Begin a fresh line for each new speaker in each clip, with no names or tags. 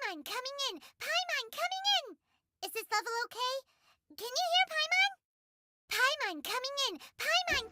Paimon coming in! Paimon coming in! Is this level okay? Can you hear Paimon? Paimon coming in! Paimon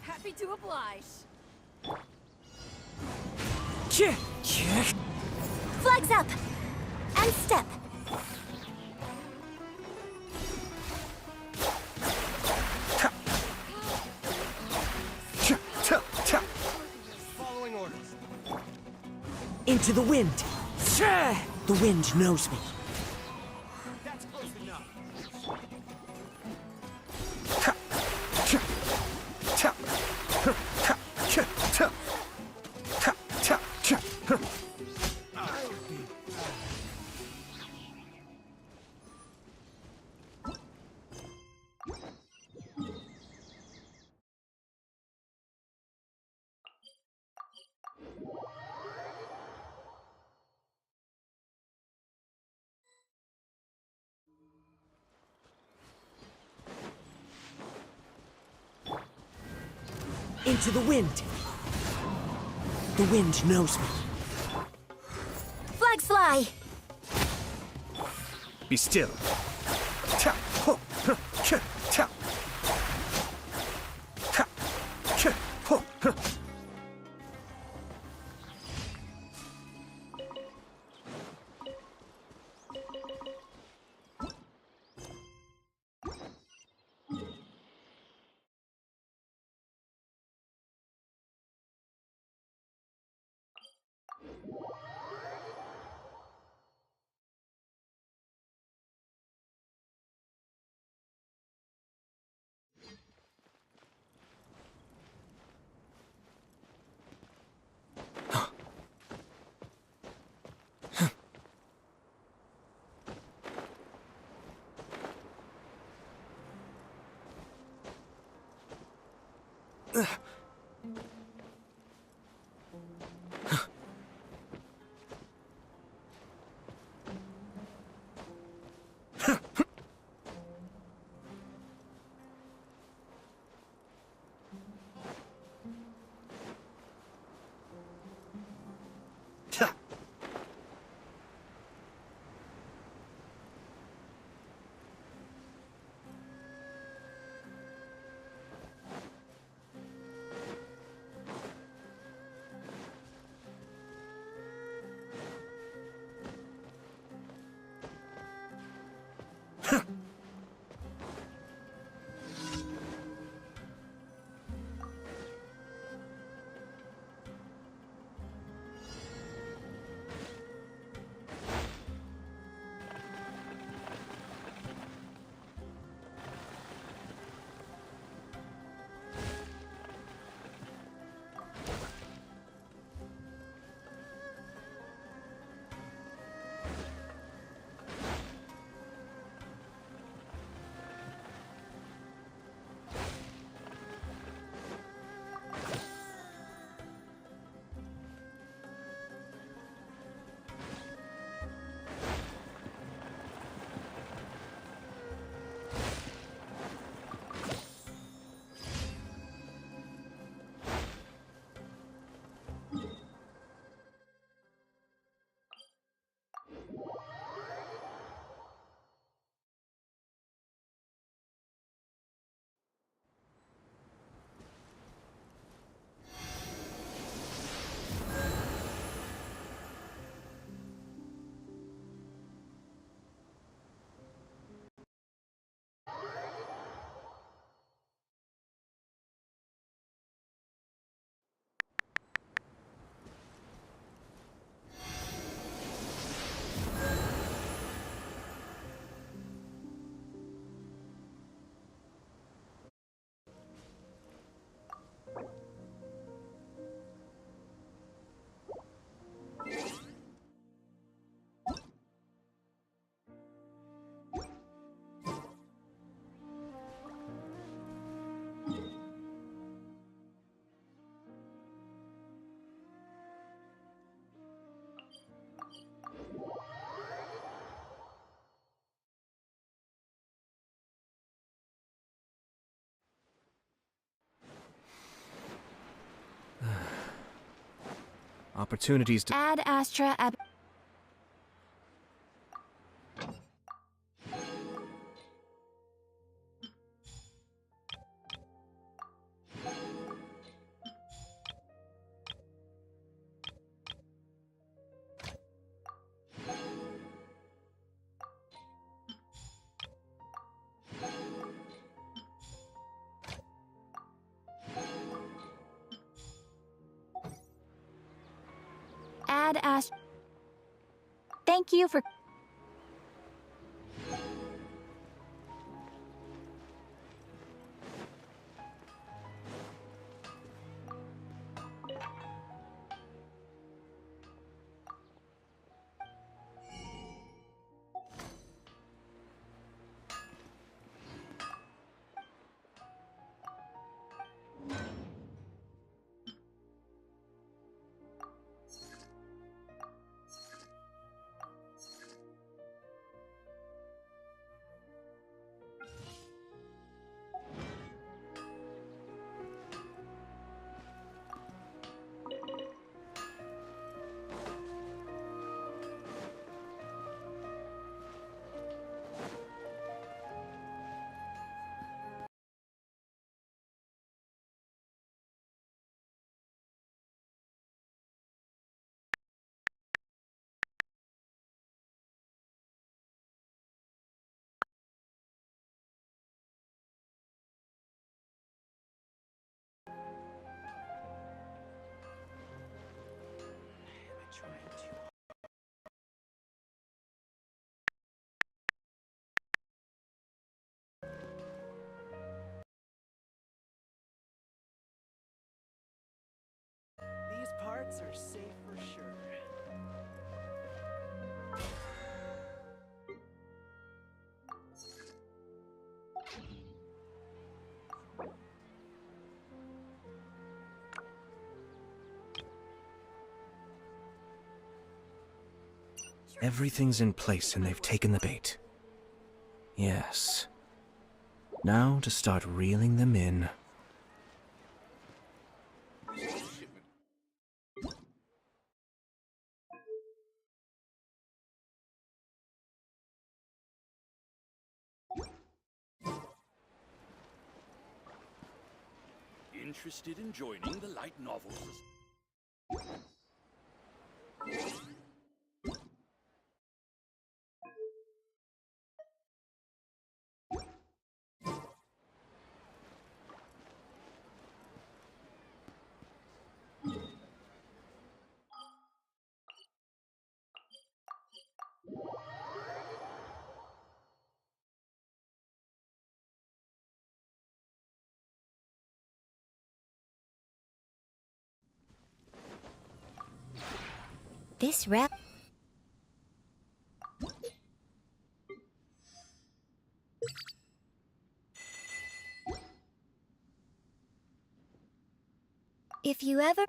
Happy to oblige.
Flags up! And step!
Following orders.
Into the wind. The wind knows me.
That's close enough.
Into the wind. The wind knows me.
Flags fly!
Be still. Opportunities to...
Ad Astra ab. Ad Astra. Thank you for.
These parts are safe for sure.
Everything's in place and they've taken the bait. Yes. Now to start reeling them in.
Interested in joining the light novels?
This rep. If you ever...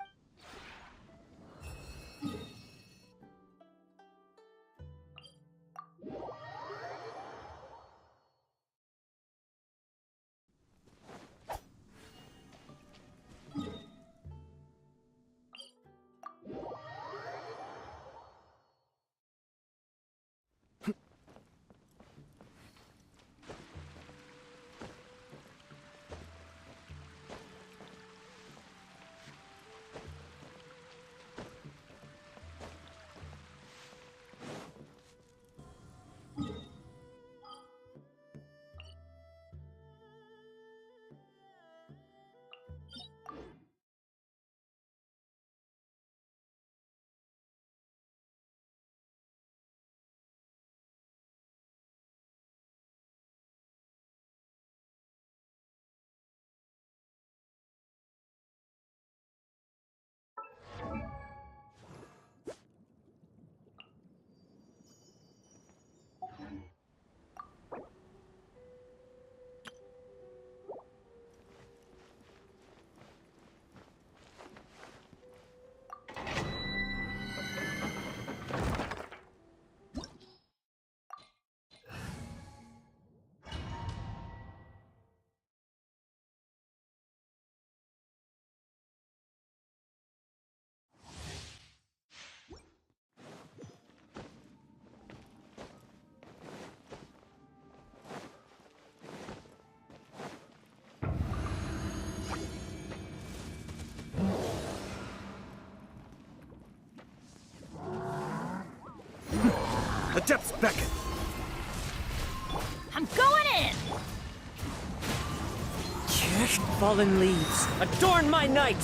The depths beckon.
I'm going in!
Fallen leaves, adorn my night!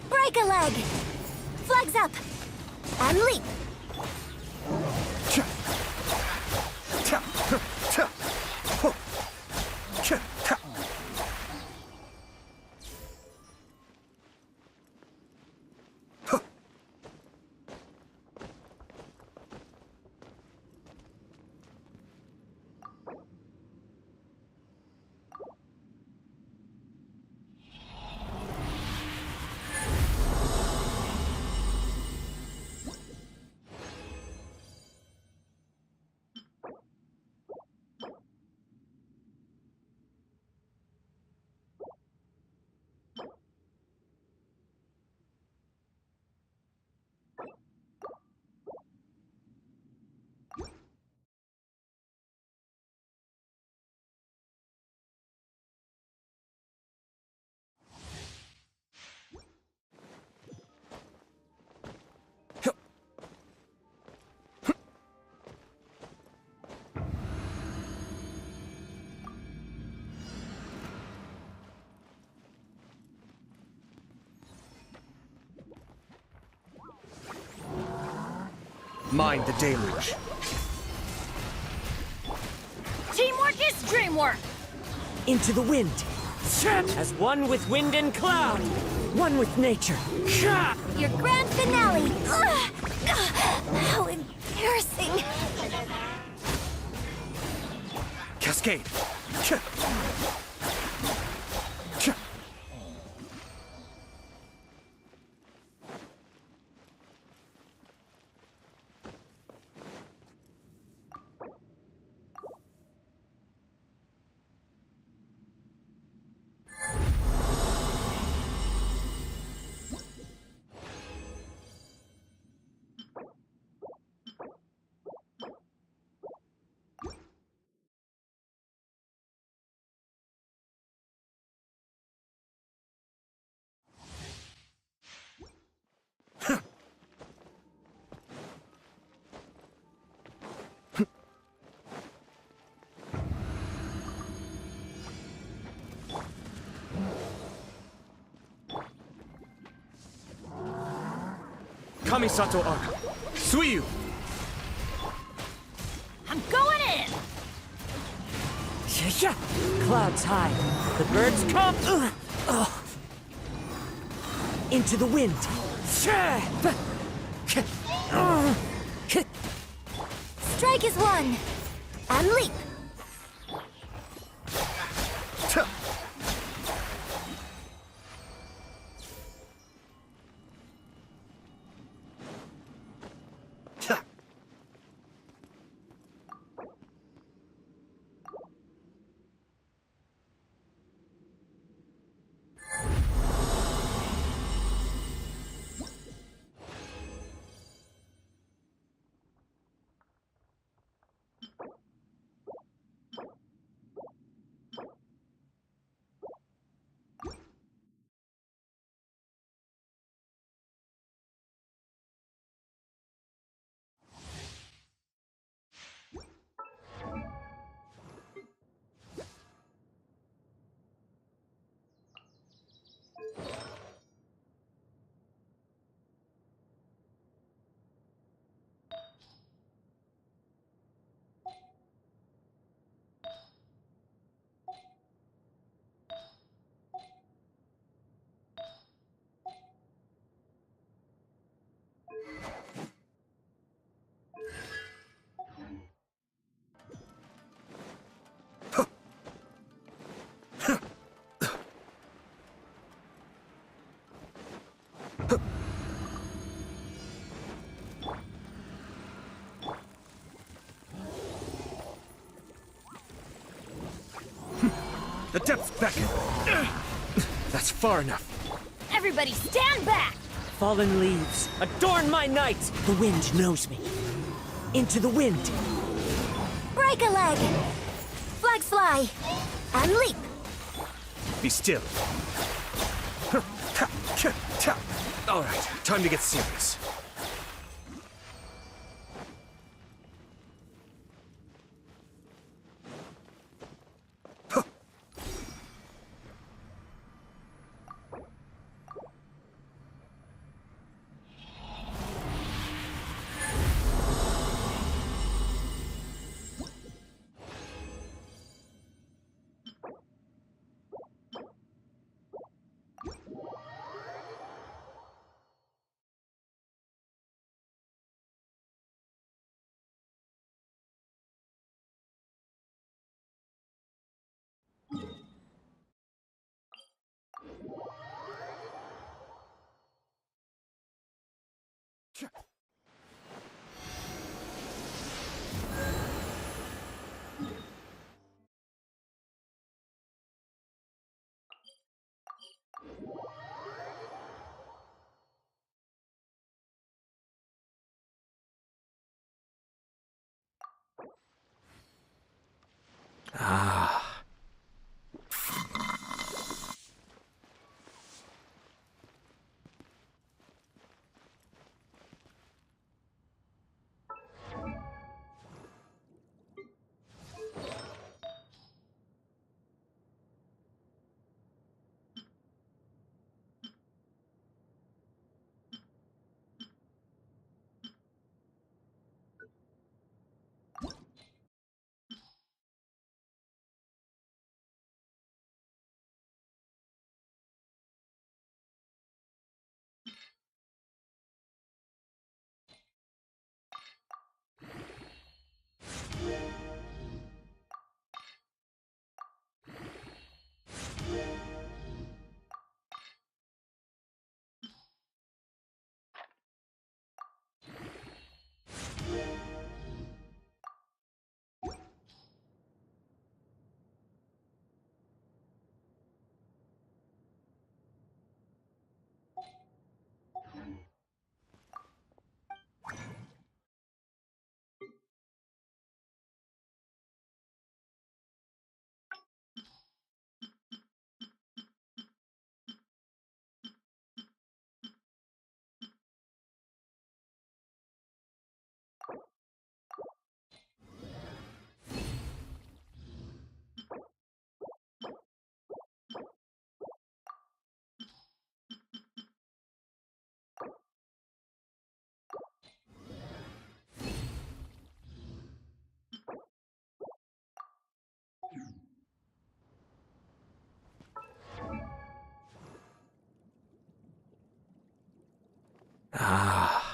Break a leg! Flags up! And leap!
Mind the deluge.
Teamwork is dreamwork!
Into the wind! As one with wind and cloud! One with nature!
Your grand finale! Ugh! How embarrassing!
Cascade. Kamisato Arc. Suiyu.
I'm going in!
Clouds high. The birds come. Into the wind.
Strike is one. And leap.
The depths beckon. That's far enough.
Everybody stand back!
Fallen leaves, adorn my night! The wind knows me. Into the wind.
Break a leg. Flags fly. And leap.
Be still. All right, time to get serious. Ah. Ah.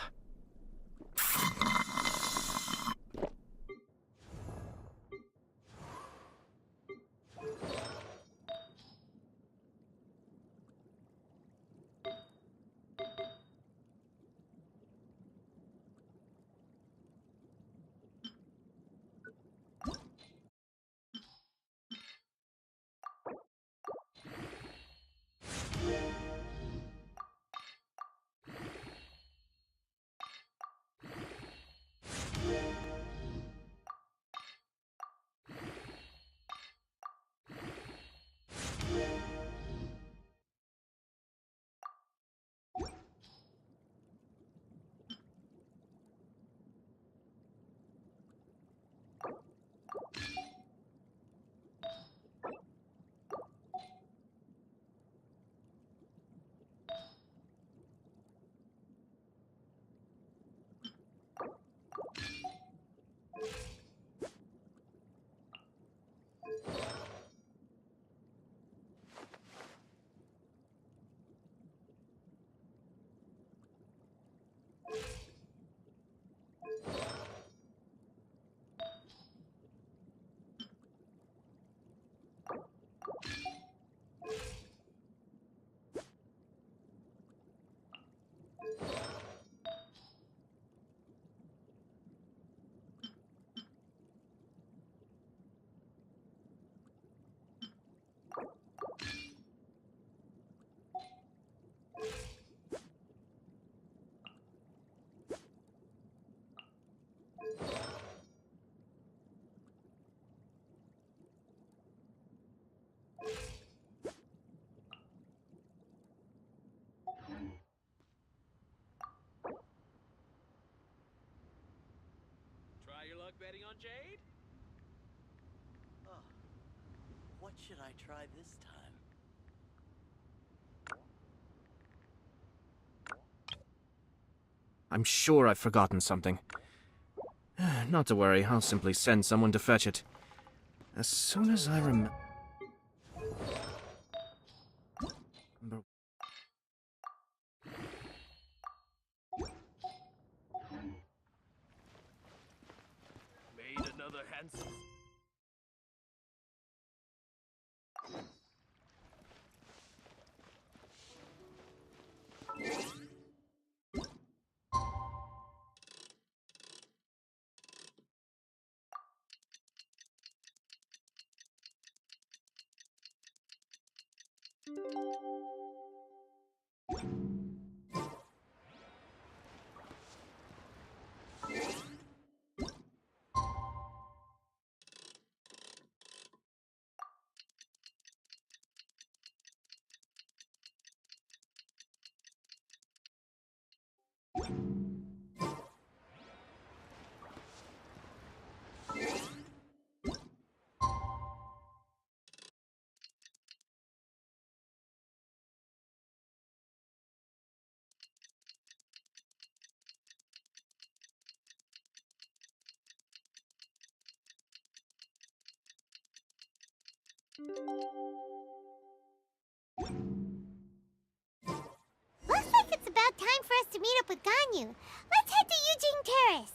Try your luck betting on Jade? Oh, what should I try this time?
I'm sure I've forgotten something. Not to worry, I'll simply send someone to fetch it. As soon as I remember...
Made another handsome...
Looks like it's about time for us to meet up with Ganyu. Let's head to Eugene Terrace.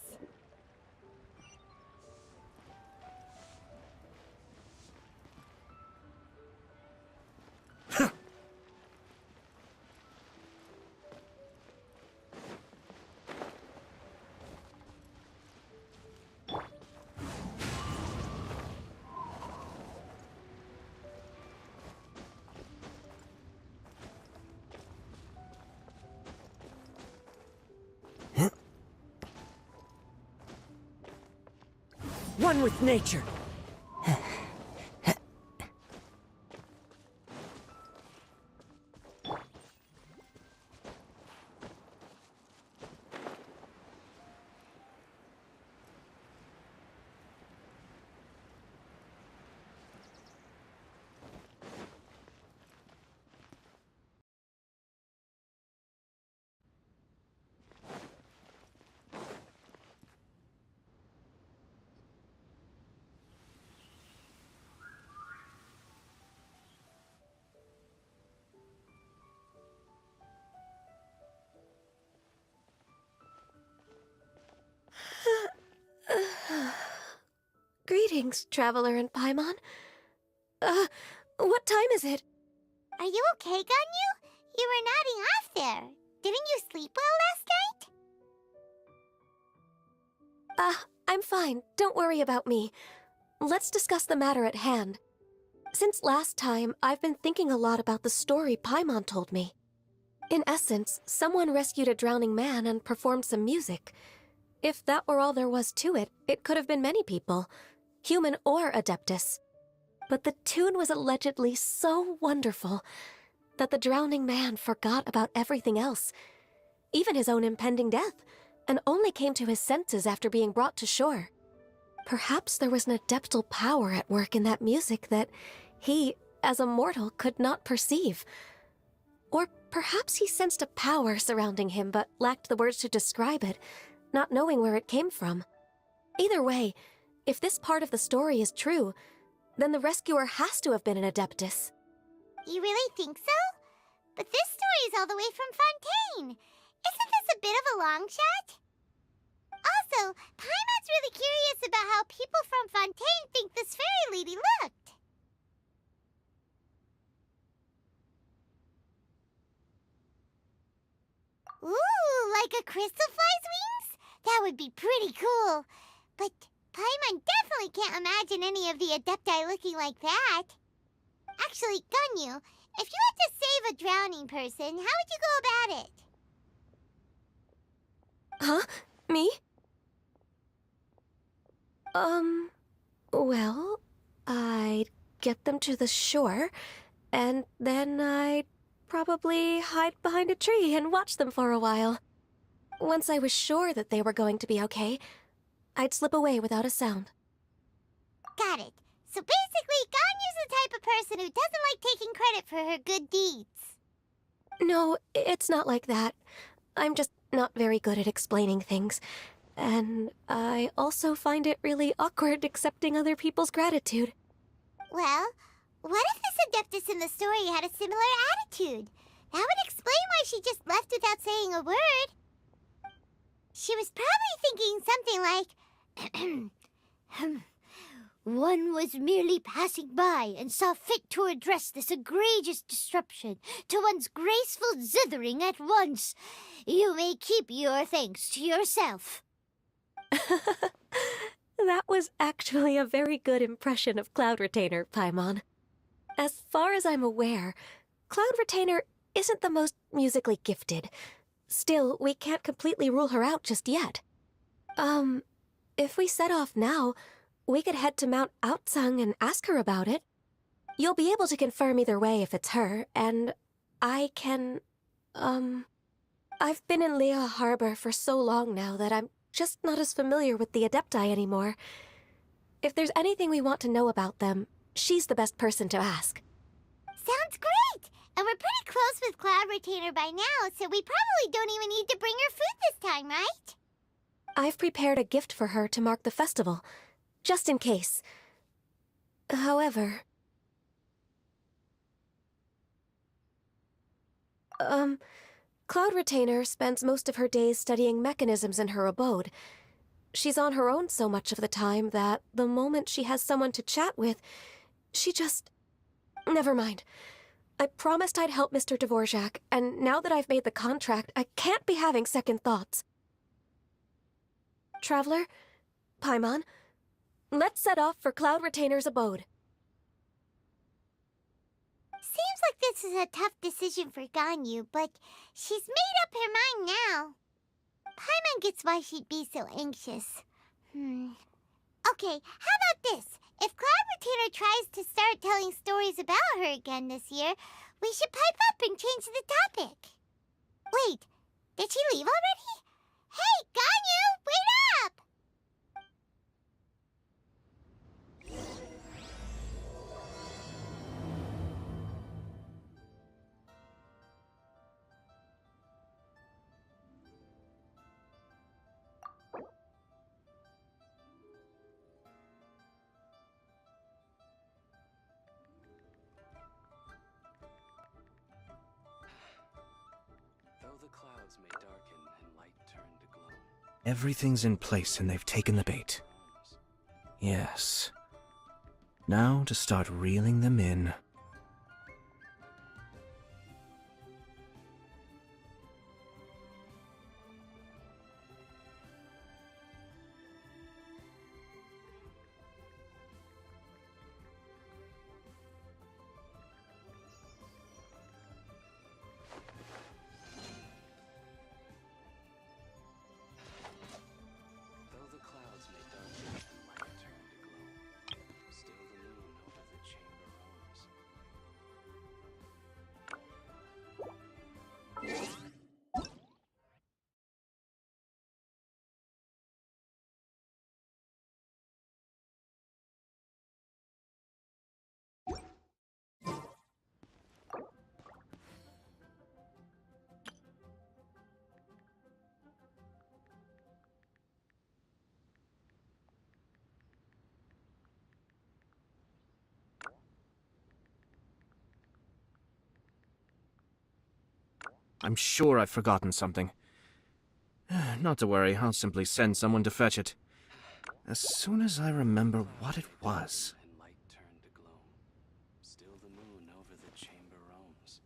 One with nature.
Greetings, Traveler and Paimon. What time is it?
Are you okay, Ganyu? You were nodding off there. Didn't you sleep well last night?
I'm fine. Don't worry about me. Let's discuss the matter at hand. Since last time, I've been thinking a lot about the story Paimon told me. In essence, someone rescued a drowning man and performed some music. If that were all there was to it, it could have been many people, human or Adeptus. But the tune was allegedly so wonderful that the drowning man forgot about everything else, even his own impending death, and only came to his senses after being brought to shore. Perhaps there was an adeptal power at work in that music that he, as a mortal, could not perceive. Or perhaps he sensed a power surrounding him but lacked the words to describe it, not knowing where it came from. Either way, if this part of the story is true, then the rescuer has to have been an Adeptus.
You really think so? But this story is all the way from Fontaine. Isn't this a bit of a long shot? Also, Paimon's really curious about how people from Fontaine think this fairy lady looked. Ooh, like a crystal fly's wings? That would be pretty cool. But Paimon definitely can't imagine any of the Adepti looking like that. Actually, Ganyu, if you had to save a drowning person, how would you go about it?
Huh? Me? Well, I'd get them to the shore, and then I'd probably hide behind a tree and watch them for a while. Once I was sure that they were going to be okay, I'd slip away without a sound.
Got it. So basically, Ganyu's the type of person who doesn't like taking credit for her good deeds.
No, it's not like that. I'm just not very good at explaining things. And I also find it really awkward accepting other people's gratitude.
Well, what if this Adeptus in the story had a similar attitude? That would explain why she just left without saying a word. She was probably thinking something like, one was merely passing by and saw fit to address this egregious disruption to one's graceful zithering at once. You may keep your thanks to yourself.
That was actually a very good impression of Cloud Retainer, Paimon. As far as I'm aware, Cloud Retainer isn't the most musically gifted. Still, we can't completely rule her out just yet. If we set off now, we could head to Mount Outsung and ask her about it. You'll be able to confirm either way if it's her, and I can, I've been in Lea Harbor for so long now that I'm just not as familiar with the Adepti anymore. If there's anything we want to know about them, she's the best person to ask.
Sounds great! And we're pretty close with Cloud Retainer by now, so we probably don't even need to bring her food this time, right?
I've prepared a gift for her to mark the festival, just in case. However... Cloud Retainer spends most of her days studying mechanisms in her abode. She's on her own so much of the time that the moment she has someone to chat with, she just... Never mind. I promised I'd help Mr. Dvorak, and now that I've made the contract, I can't be having second thoughts. Traveler, Paimon, let's set off for Cloud Retainer's abode.
Seems like this is a tough decision for Ganyu, but she's made up her mind now. Paimon gets why she'd be so anxious. Okay, how about this? If Cloud Retainer tries to start telling stories about her again this year, we should pipe up and change the topic. Wait, did she leave already? Hey, Ganyu, wait up!
Though the clouds may darken and light turn to gloom.
Everything's in place and they've taken the bait. Yes. Now to start reeling them in.
Though the clouds may darken and light turn to gloom, still the moon over the chamber roams.
I'm sure I've forgotten something. Not to worry, I'll simply send someone to fetch it. As soon as I remember what it was.
And light turn to gloom, still the moon over the chamber roams.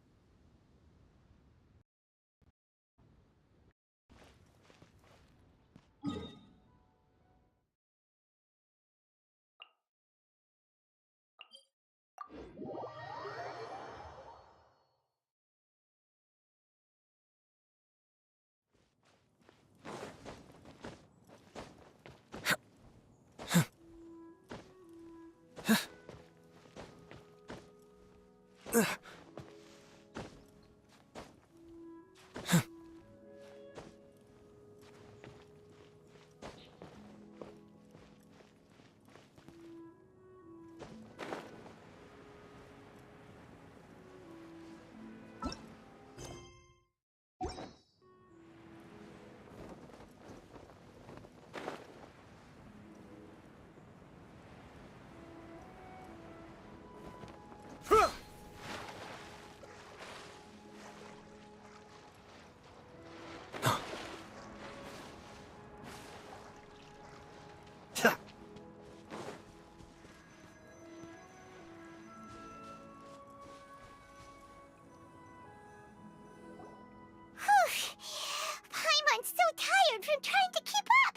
Paimon's so tired from trying to keep up.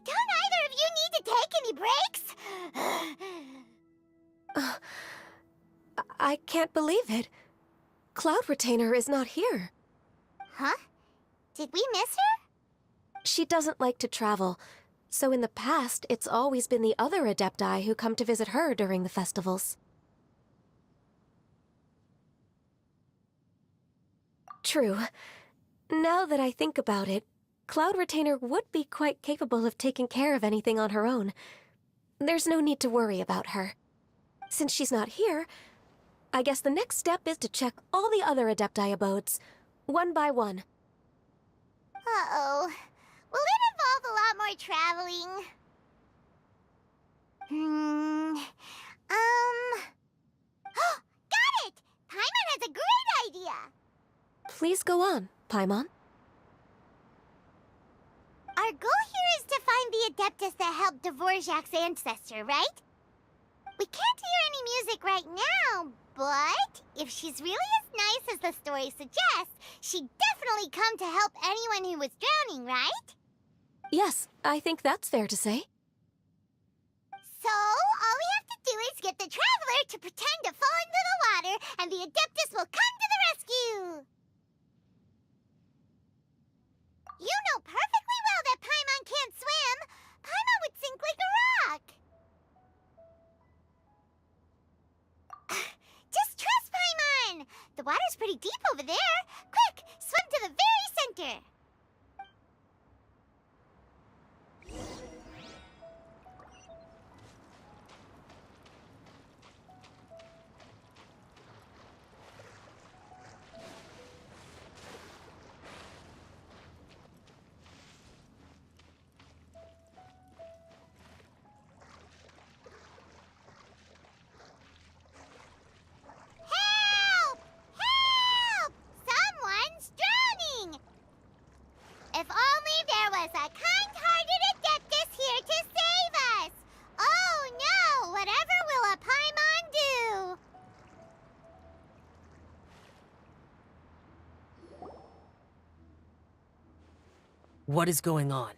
Don't either of you need to take any breaks?
I can't believe it. Cloud Retainer is not here.
Huh? Did we miss her?
She doesn't like to travel, so in the past, it's always been the other Adepti who come to visit her during the festivals. True. Now that I think about it, Cloud Retainer would be quite capable of taking care of anything on her own. There's no need to worry about her. Since she's not here, I guess the next step is to check all the other Adepti abodes, one by one.
Uh-oh. Will it involve a lot more traveling? Got it! Paimon has a great idea!
Please go on, Paimon.
Our goal here is to find the Adeptus that helped Dvorak's ancestor, right? We can't hear any music right now, but if she's really as nice as the story suggests, she'd definitely come to help anyone who was drowning, right?
Yes, I think that's fair to say.
So, all we have to do is get the Traveler to pretend to fall into the water, and the Adeptus will come to the rescue! You know perfectly well that Paimon can't swim! Paimon would sink like a rock! Just trust Paimon! The water's pretty deep over there! Quick, swim to the very center! Help! Help!
What is going on?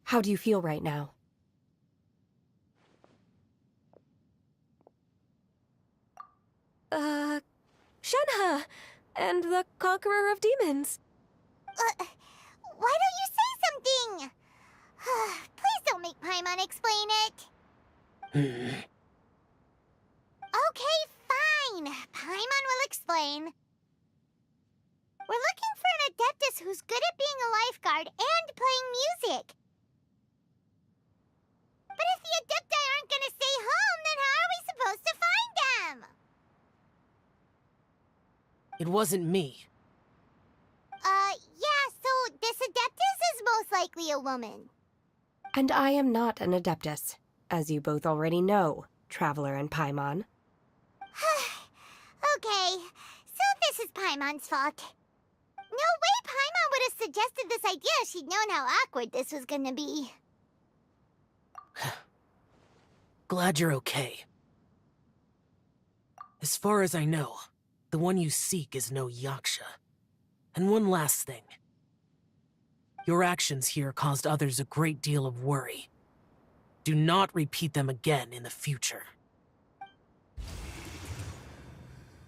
How do you feel right now? Shenhe! And the Conqueror of Demons!
Why don't you say something? Please don't make Paimon explain it. Okay, fine. Paimon will explain. We're looking for an Adeptus who's good at being a lifeguard and playing music. But if the Adepti aren't gonna stay home, then how are we supposed to find them?
It wasn't me.
Yeah, so this Adeptus is most likely a woman.
And I am not an Adeptus, as you both already know, Traveler and Paimon.
Okay, so this is Paimon's fault. No way Paimon would have suggested this idea if she'd known how awkward this was gonna be.
Glad you're okay. As far as I know, the one you seek is no Yaksha. And one last thing. Your actions here caused others a great deal of worry. Do not repeat them again in the future.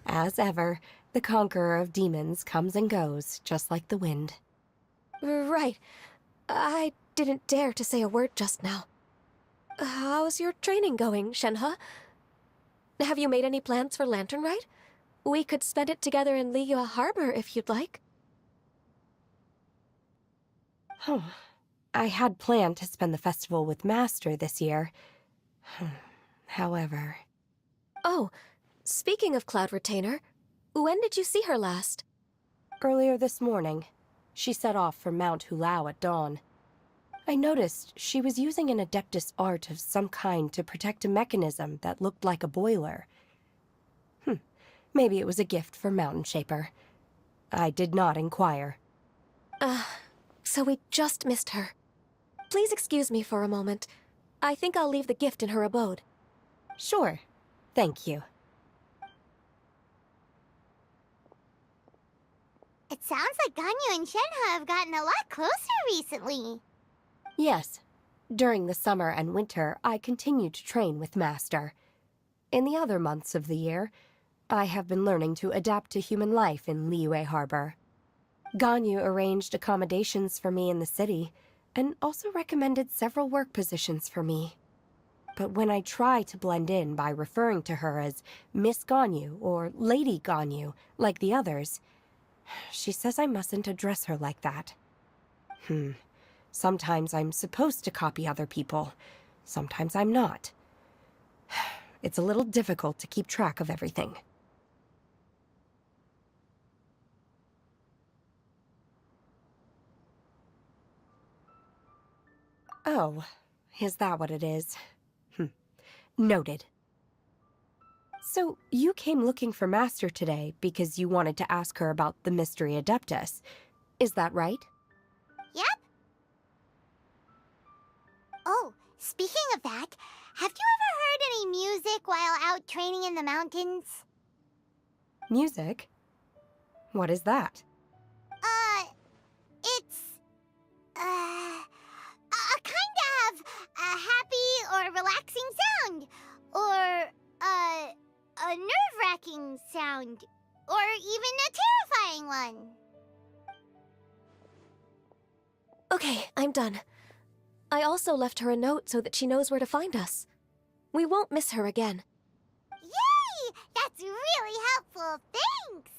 As ever, the Conqueror of Demons comes and goes, just like the wind. Right. I didn't dare to say a word just now. How's your training going, Shenhe? Have you made any plans for Lantern Rite? We could spend it together in Liyue Harbor if you'd like. I had planned to spend the festival with Master this year. However... Oh, speaking of Cloud Retainer, when did you see her last? Earlier this morning. She set off for Mount Hulao at dawn. I noticed she was using an Adeptus art of some kind to protect a mechanism that looked like a boiler. Maybe it was a gift for Mountain Shaper. I did not inquire. So we just missed her. Please excuse me for a moment. I think I'll leave the gift in her abode. Sure. Thank you.
It sounds like Ganyu and Shenhe have gotten a lot closer recently.
Yes. During the summer and winter, I continue to train with Master. In the other months of the year, I have been learning to adapt to human life in Liyue Harbor. Ganyu arranged accommodations for me in the city, and also recommended several work positions for me. But when I try to blend in by referring to her as Miss Ganyu or Lady Ganyu, like the others, she says I mustn't address her like that. Sometimes I'm supposed to copy other people. Sometimes I'm not. It's a little difficult to keep track of everything. Oh, is that what it is? Noted. So, you came looking for Master today because you wanted to ask her about the Mystery Adeptus. Is that right?
Yep. Oh, speaking of that, have you ever heard any music while out training in the mountains?
Music? What is that?
It's... a kind of a happy or relaxing sound. Or, a nerve-wracking sound. Or even a terrifying one.
Okay, I'm done. I also left her a note so that she knows where to find us. We won't miss her again.
Yay! That's really helpful. Thanks!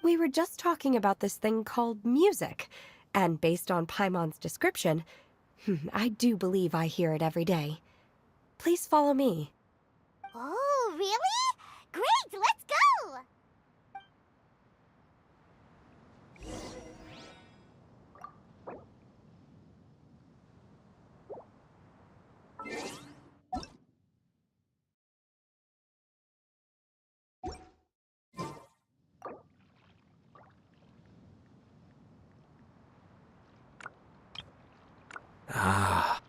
We were just talking about this thing called music, and based on Paimon's description, I do believe I hear it every day. Please follow me.
Oh, really? Great, let's go!
Ah.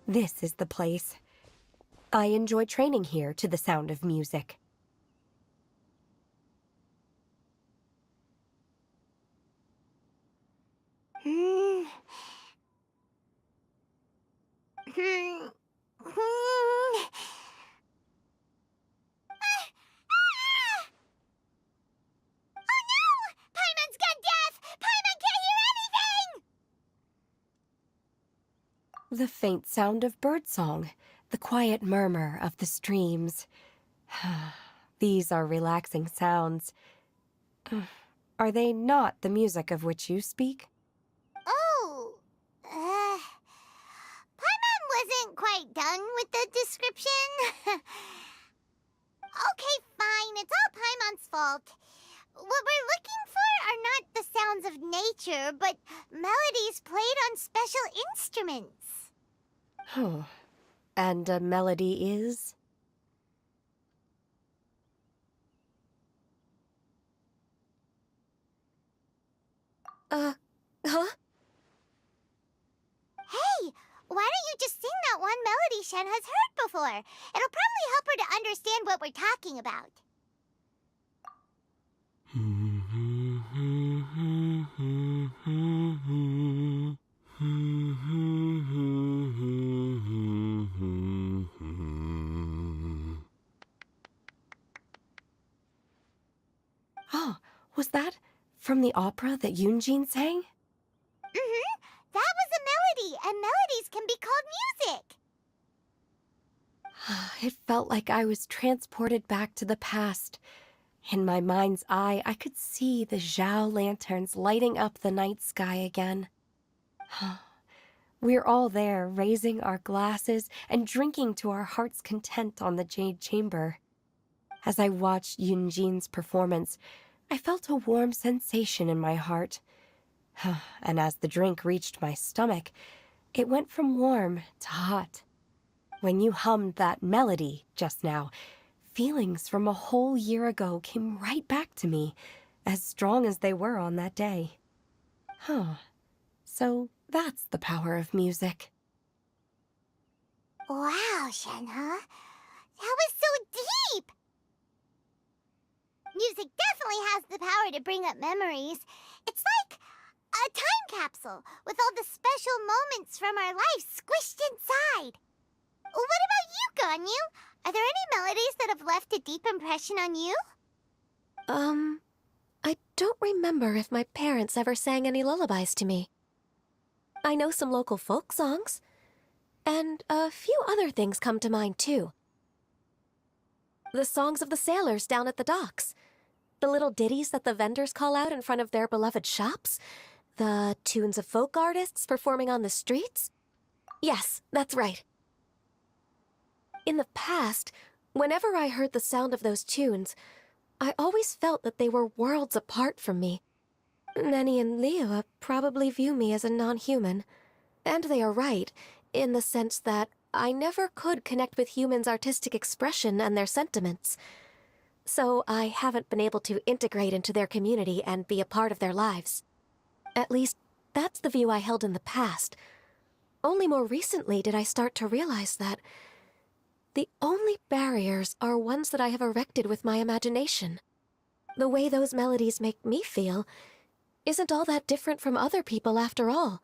This is the place. I enjoy training here to the sound of music.
Hmm. Hmm. Hmm. Oh no! Paimon's gone deaf! Paimon can't hear anything!
The faint sound of birdsong, the quiet murmur of the streams. These are relaxing sounds. Are they not the music of which you speak?
Oh. Paimon wasn't quite done with the description. Okay, fine. It's all Paimon's fault. What we're looking for are not the sounds of nature, but melodies played on special instruments.
Oh. And a melody is? Huh?
Hey, why don't you just sing that one melody Shen has heard before? It'll probably help her to understand what we're talking about.
Oh, was that from the opera that Yunjin sang?
Mm-hmm. That was a melody, and melodies can be called music.
It felt like I was transported back to the past. In my mind's eye, I could see the Zhao lanterns lighting up the night sky again. We're all there, raising our glasses and drinking to our heart's content on the Jade Chamber. As I watched Yunjin's performance, I felt a warm sensation in my heart. And as the drink reached my stomach, it went from warm to hot. When you hummed that melody just now, feelings from a whole year ago came right back to me, as strong as they were on that day. So that's the power of music.
Wow, Shen, huh? That was so deep! Music definitely has the power to bring up memories. It's like a time capsule with all the special moments from our lives squished inside. What about you, Ganyu? Are there any melodies that have left a deep impression on you?
I don't remember if my parents ever sang any lullabies to me. I know some local folk songs, and a few other things come to mind, too. The songs of the sailors down at the docks, the little ditties that the vendors call out in front of their beloved shops, the tunes of folk artists performing on the streets. Yes, that's right. In the past, whenever I heard the sound of those tunes, I always felt that they were worlds apart from me. Nenny and Liyue probably view me as a non-human. And they are right, in the sense that I never could connect with humans' artistic expression and their sentiments. So I haven't been able to integrate into their community and be a part of their lives. At least, that's the view I held in the past. Only more recently did I start to realize that the only barriers are ones that I have erected with my imagination. The way those melodies make me feel isn't all that different from other people after all.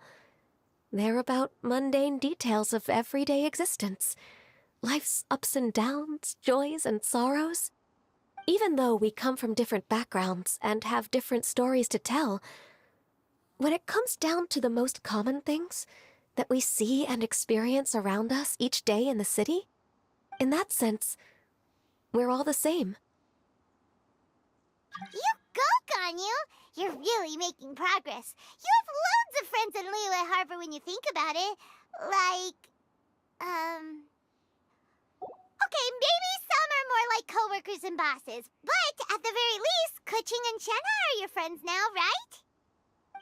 They're about mundane details of everyday existence. Life's ups and downs, joys and sorrows. Even though we come from different backgrounds and have different stories to tell, when it comes down to the most common things that we see and experience around us each day in the city, in that sense, we're all the same.
You go, Ganyu! You're really making progress. You have loads of friends in Liyue Harbor when you think about it. Okay, maybe some are more like coworkers and bosses, but at the very least, Kuching and Shenna are your friends now, right?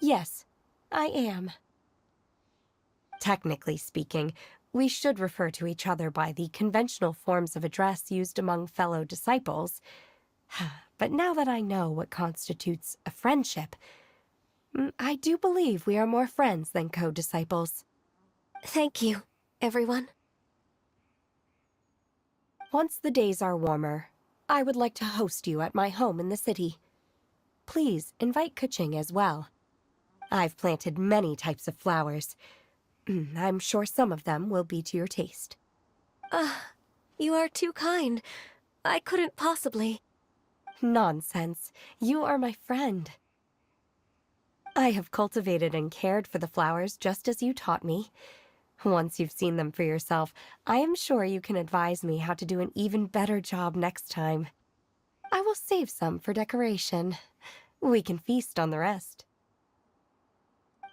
Yes, I am. Technically speaking, we should refer to each other by the conventional forms of address used among fellow disciples. But now that I know what constitutes a friendship, I do believe we are more friends than co-disciples.
Thank you. everyone.
Once the days are warmer, I would like to host you at my home in the city. Please invite Kuching as well. I've planted many types of flowers. I'm sure some of them will be to your taste.
You are too kind. I couldn't possibly.
Nonsense. You are my friend. I have cultivated and cared for the flowers just as you taught me. Once you've seen them for yourself, I am sure you can advise me how to do an even better job next time. I will save some for decoration. We can feast on the rest.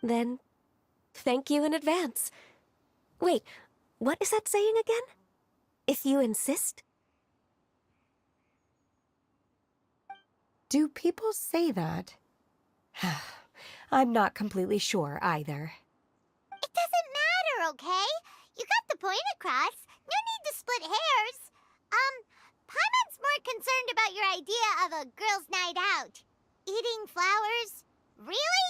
Then, thank you in advance. Wait, what is that saying again? If you insist?
Do people say that? I'm not completely sure either.
It doesn't matter, okay? You got the point across. No need to split hairs. Paimon's more concerned about your idea of a girls' night out. Eating flowers? Really?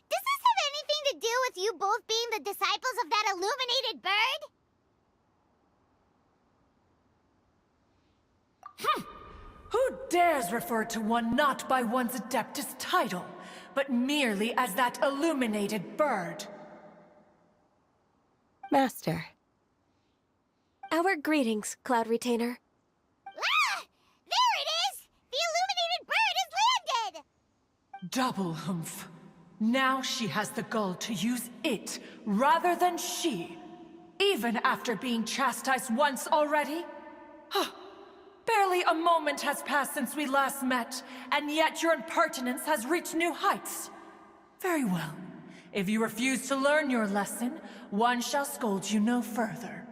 Does this have anything to do with you both being the disciples of that illuminated bird?
Who dares refer to one not by one's Adeptus title, but merely as that illuminated bird?
Master.
Our greetings, Cloud Retainer.
Ah! There it is! The illuminated bird has landed!
Double humph. Now she has the gall to use it rather than she. Even after being chastised once already? Barely a moment has passed since we last met, and yet your impertinence has reached new heights. Very well. If you refuse to learn your lesson, one shall scold you no further.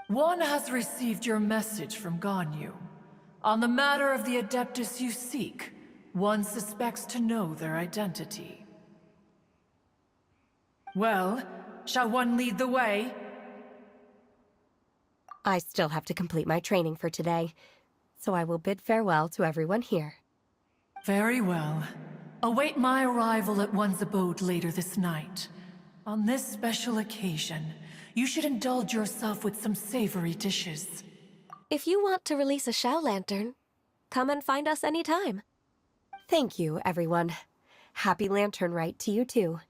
One has received your message from Ganyu. On the matter of the Adeptus you seek, one suspects to know their identity. Well, shall one lead the way?
I still have to complete my training for today, so I will bid farewell to everyone here.
Very well. Await my arrival at one's abode later this night. On this special occasion, you should indulge yourself with some savory dishes.
If you want to release a Shao Lantern, come and find us anytime.
Thank you, everyone. Happy Lantern Rite to you too.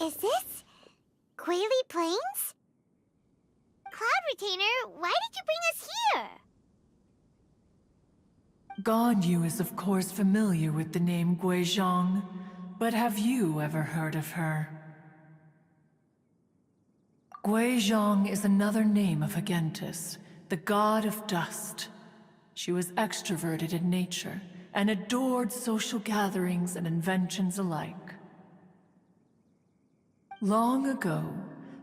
Is this Quaily Plains? Cloud Retainer, why did you bring us here?
Ganyu is of course familiar with the name Guizhong, but have you ever heard of her? Guizhong is another name of Agentis, the god of dust. She was extroverted in nature and adored social gatherings and inventions alike. Long ago,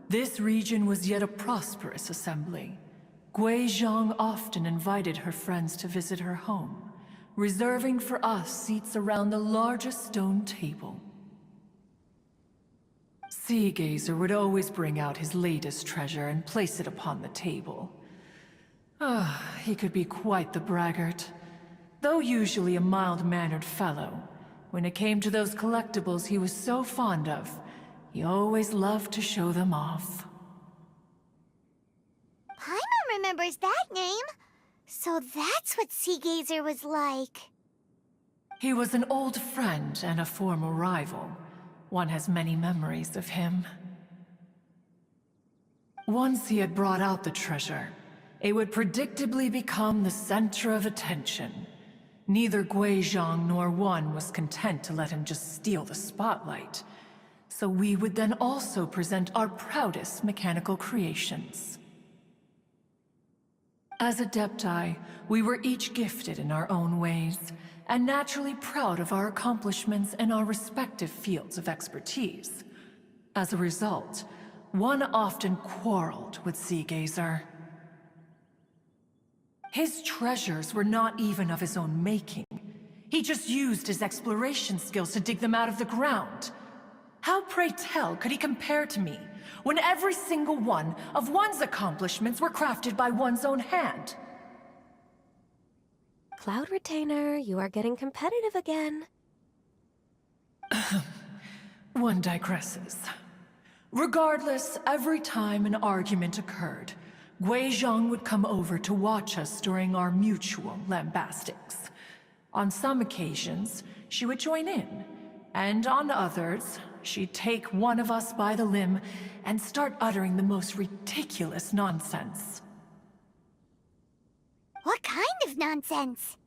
this region was yet a prosperous assembly. Guizhong often invited her friends to visit her home, reserving for us seats around the largest stone table. Seagazer would always bring out his latest treasure and place it upon the table. He could be quite the braggart. Though usually a mild-mannered fellow, when it came to those collectibles he was so fond of, he always loved to show them off.
Paimon remembers that name. So that's what Sea Gazer was like.
He was an old friend and a former rival. One has many memories of him. Once he had brought out the treasure, it would predictably become the center of attention. Neither Guizhong nor one was content to let him just steal the spotlight. So we would then also present our proudest mechanical creations. As Adepti, we were each gifted in our own ways, and naturally proud of our accomplishments in our respective fields of expertise. As a result, one often quarreled with Sea Gazer. His treasures were not even of his own making. He just used his exploration skills to dig them out of the ground. How, pray tell, could he compare to me, when every single one of one's accomplishments were crafted by one's own hand?
Cloud Retainer, you are getting competitive again.
One digresses. Regardless, every time an argument occurred, Guizhong would come over to watch us during our mutual lambastics. On some occasions, she would join in, and on others, she'd take one of us by the limb and start uttering the most ridiculous nonsense.
What kind of nonsense?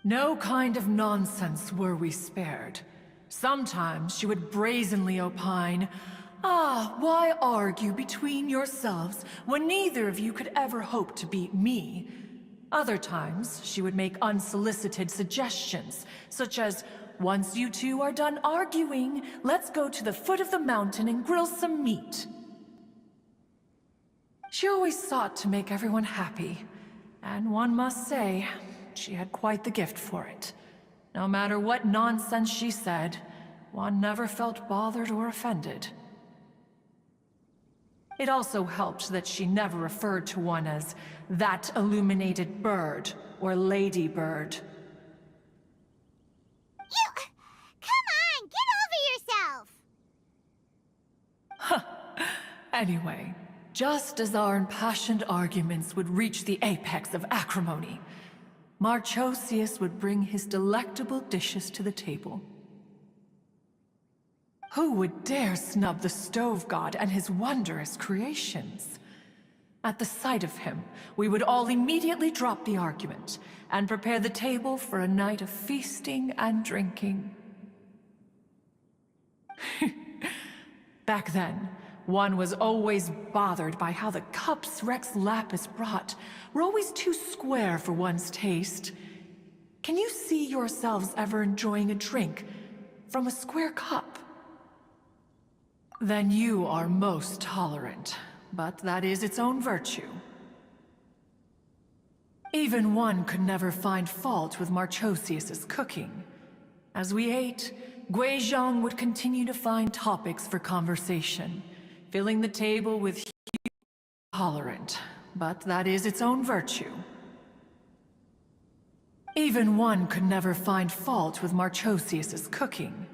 No kind of nonsense were we spared. Sometimes she would brazenly opine, why argue between yourselves when neither of you could ever hope to beat me? Other times, she would make unsolicited suggestions, such as, once you two are done arguing, let's go to the foot of the mountain and grill some meat. She always sought to make everyone happy, and one must say, she had quite the gift for it. No matter what nonsense she said, one never felt bothered or offended. It also helped that she never referred to one as that illuminated bird or ladybird.
Come on, get over yourself!
Anyway, just as our impassioned arguments would reach the apex of acrimony, Marchosius would bring his delectable dishes to the table. Who would dare snub the stove god and his wondrous creations? At the sight of him, we would all immediately drop the argument and prepare the table for a night of feasting and drinking. Back then, one was always bothered by how the cups Rex Lapis brought were always too square for one's taste. Can you see yourselves ever enjoying a drink from a square cup? Then you are most tolerant, but that is its own virtue. Even one could never find fault with Marchosius's cooking. As we ate, Guizhong would continue to find topics for conversation, filling the table with tolerant, but that is its own virtue. Even one could never find fault with Marchosius's cooking.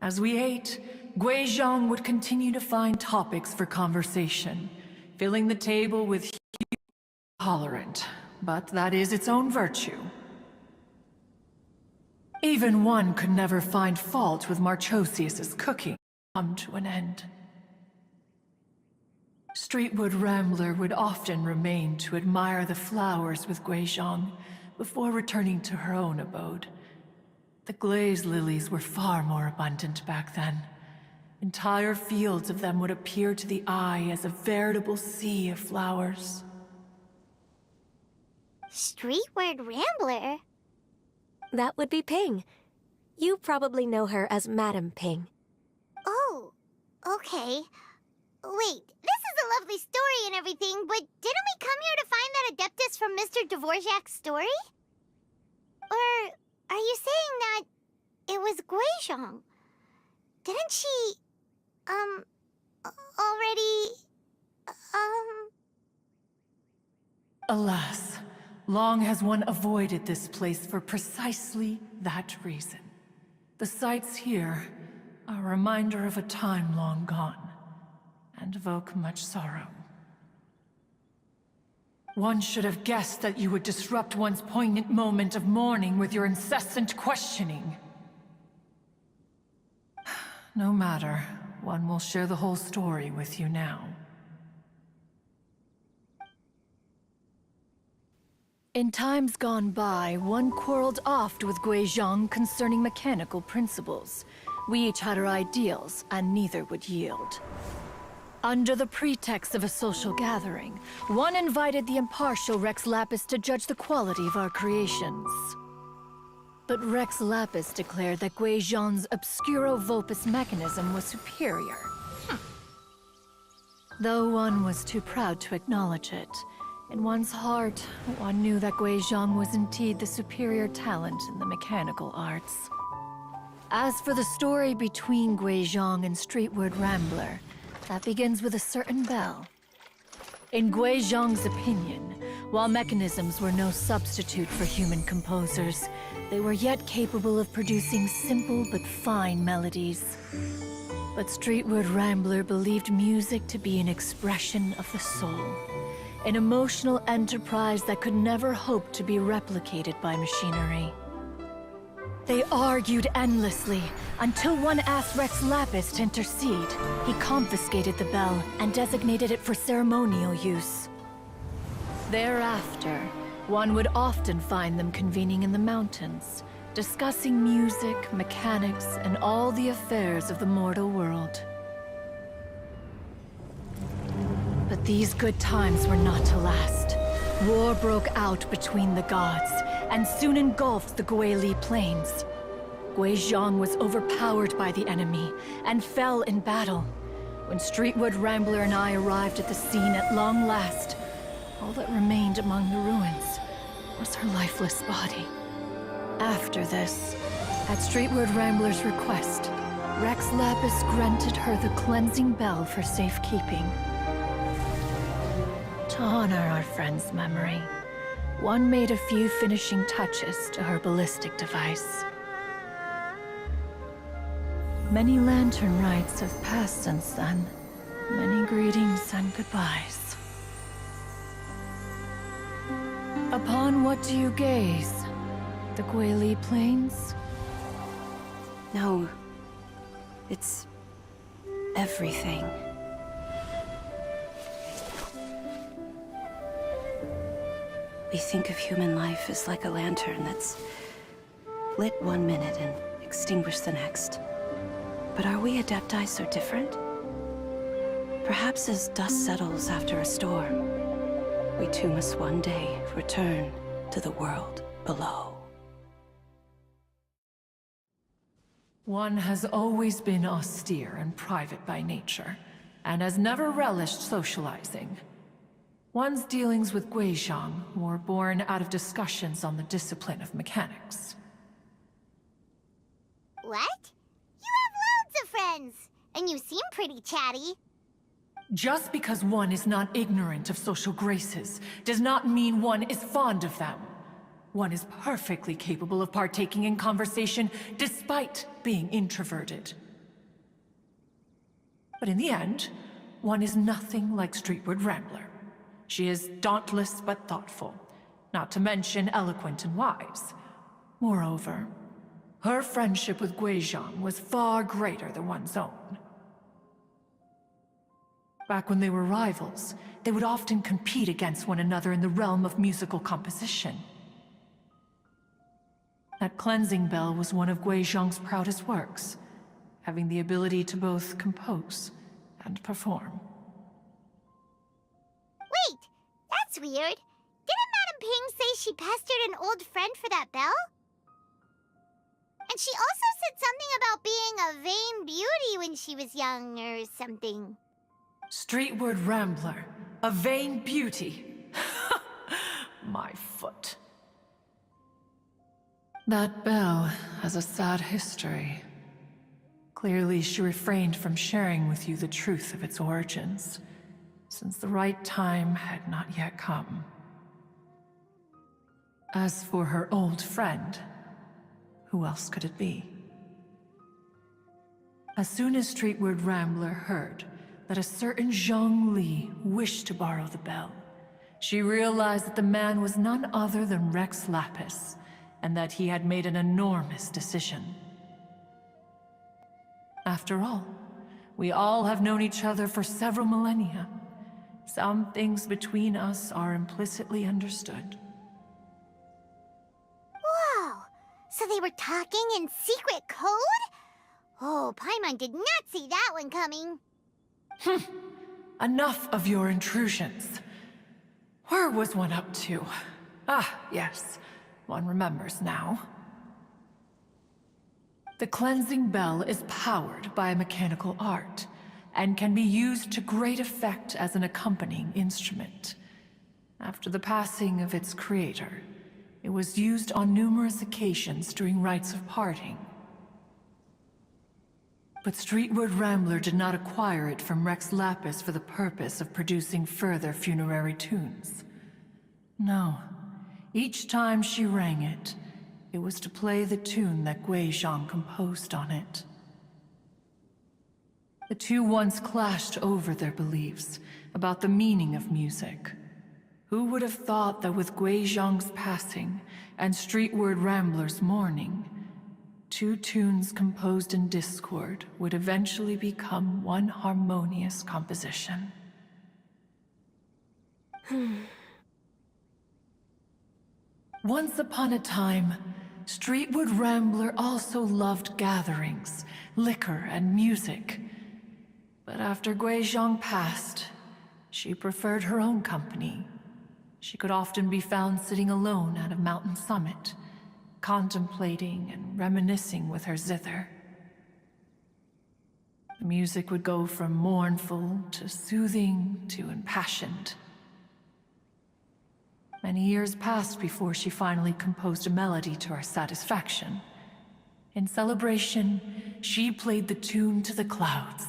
As we ate, Guizhong would continue to find topics for conversation, filling the table with tolerant, but that is its own virtue. Even one could never find fault with Marchosius's cooking. Come to an end. Streetwood Rambler would often remain to admire the flowers with Guizhong before returning to her own abode. The glaze lilies were far more abundant back then. Entire fields of them would appear to the eye as a veritable sea of flowers.
Streetward Rambler?
That would be Ping. You probably know her as Madam Ping.
Oh, okay. Wait, this is a lovely story and everything, but didn't we come here to find that Adeptus from Mr. Dvorak's story? Or are you saying that it was Guizhong? Didn't she, already,
Alas, long has one avoided this place for precisely that reason. The sights here are a reminder of a time long gone, and evoke much sorrow. One should have guessed that you would disrupt one's poignant moment of mourning with your incessant questioning. No matter, one will share the whole story with you now.
In times gone by, one quarreled oft with Guizhong concerning mechanical principles. We each had our ideals, and neither would yield. Under the pretext of a social gathering, one invited the impartial Rex Lapis to judge the quality of our creations. But Rex Lapis declared that Guizhong's Obscuro Vulpus mechanism was superior. Though one was too proud to acknowledge it, in one's heart, one knew that Guizhong was indeed the superior talent in the mechanical arts. As for the story between Guizhong and Streetward Rambler, that begins with a certain bell. In Guizhong's opinion, while mechanisms were no substitute for human composers, they were yet capable of producing simple but fine melodies. But Streetward Rambler believed music to be an expression of the soul, an emotional enterprise that could never hope to be replicated by machinery. They argued endlessly, until one asked Rex Lapis to intercede. He confiscated the bell and designated it for ceremonial use. Thereafter, one would often find them convening in the mountains, discussing music, mechanics, and all the affairs of the mortal world. But these good times were not to last. War broke out between the gods, and soon engulfed the Guili Plains. Guizhong was overpowered by the enemy, and fell in battle. When Streetwood Rambler and I arrived at the scene at long last, all that remained among the ruins was her lifeless body. After this, at Streetwood Rambler's request, Rex Lapis granted her the cleansing bell for safekeeping. To honor our friend's memory, one made a few finishing touches to her ballistic device. Many lantern rites have passed since then. Many greetings and goodbyes. Upon what do you gaze? The Guili Plains?
No. It's everything. We think of human life as like a lantern that's lit one minute and extinguished the next. But are we Adepti so different? Perhaps as dust settles after a storm, we too must one day return to the world below.
One has always been austere and private by nature, and has never relished socializing. One's dealings with Guizhong were born out of discussions on the discipline of mechanics.
What? You have loads of friends, and you seem pretty chatty.
Just because one is not ignorant of social graces does not mean one is fond of them. One is perfectly capable of partaking in conversation despite being introverted. But in the end, one is nothing like Streetward Rambler. She is dauntless but thoughtful, not to mention eloquent and wise. Moreover, her friendship with Guizhong was far greater than one's own. Back when they were rivals, they would often compete against one another in the realm of musical composition. That cleansing bell was one of Guizhong's proudest works, having the ability to both compose and perform.
Wait, that's weird. Didn't Madame Ping say she pestered an old friend for that bell? And she also said something about being a vain beauty when she was young or something.
Streetward Rambler, a vain beauty. My foot. That bell has a sad history. Clearly, she refrained from sharing with you the truth of its origins, since the right time had not yet come. As for her old friend, who else could it be? As soon as Streetward Rambler heard that a certain Zhong Li wished to borrow the bell, she realized that the man was none other than Rex Lapis, and that he had made an enormous decision. After all, we all have known each other for several millennia. Some things between us are implicitly understood.
Whoa! So they were talking in secret code? Oh, Paimon did not see that one coming.
Enough of your intrusions. Where was one up to? Ah, yes. One remembers now. The cleansing bell is powered by a mechanical art, and can be used to great effect as an accompanying instrument. After the passing of its creator, it was used on numerous occasions during rites of parting. But Streetwood Rambler did not acquire it from Rex Lapis for the purpose of producing further funerary tunes. No. Each time she rang it, it was to play the tune that Guizhong composed on it. The two once clashed over their beliefs about the meaning of music. Who would have thought that with Guizhong's passing and Streetward Rambler's mourning, two tunes composed in discord would eventually become one harmonious composition? Once upon a time, Streetwood Rambler also loved gatherings, liquor, and music. But after Guizhong passed, she preferred her own company. She could often be found sitting alone at a mountain summit, contemplating and reminiscing with her zither. The music would go from mournful to soothing to impassioned. Many years passed before she finally composed a melody to her satisfaction. In celebration, she played the tune to the clouds.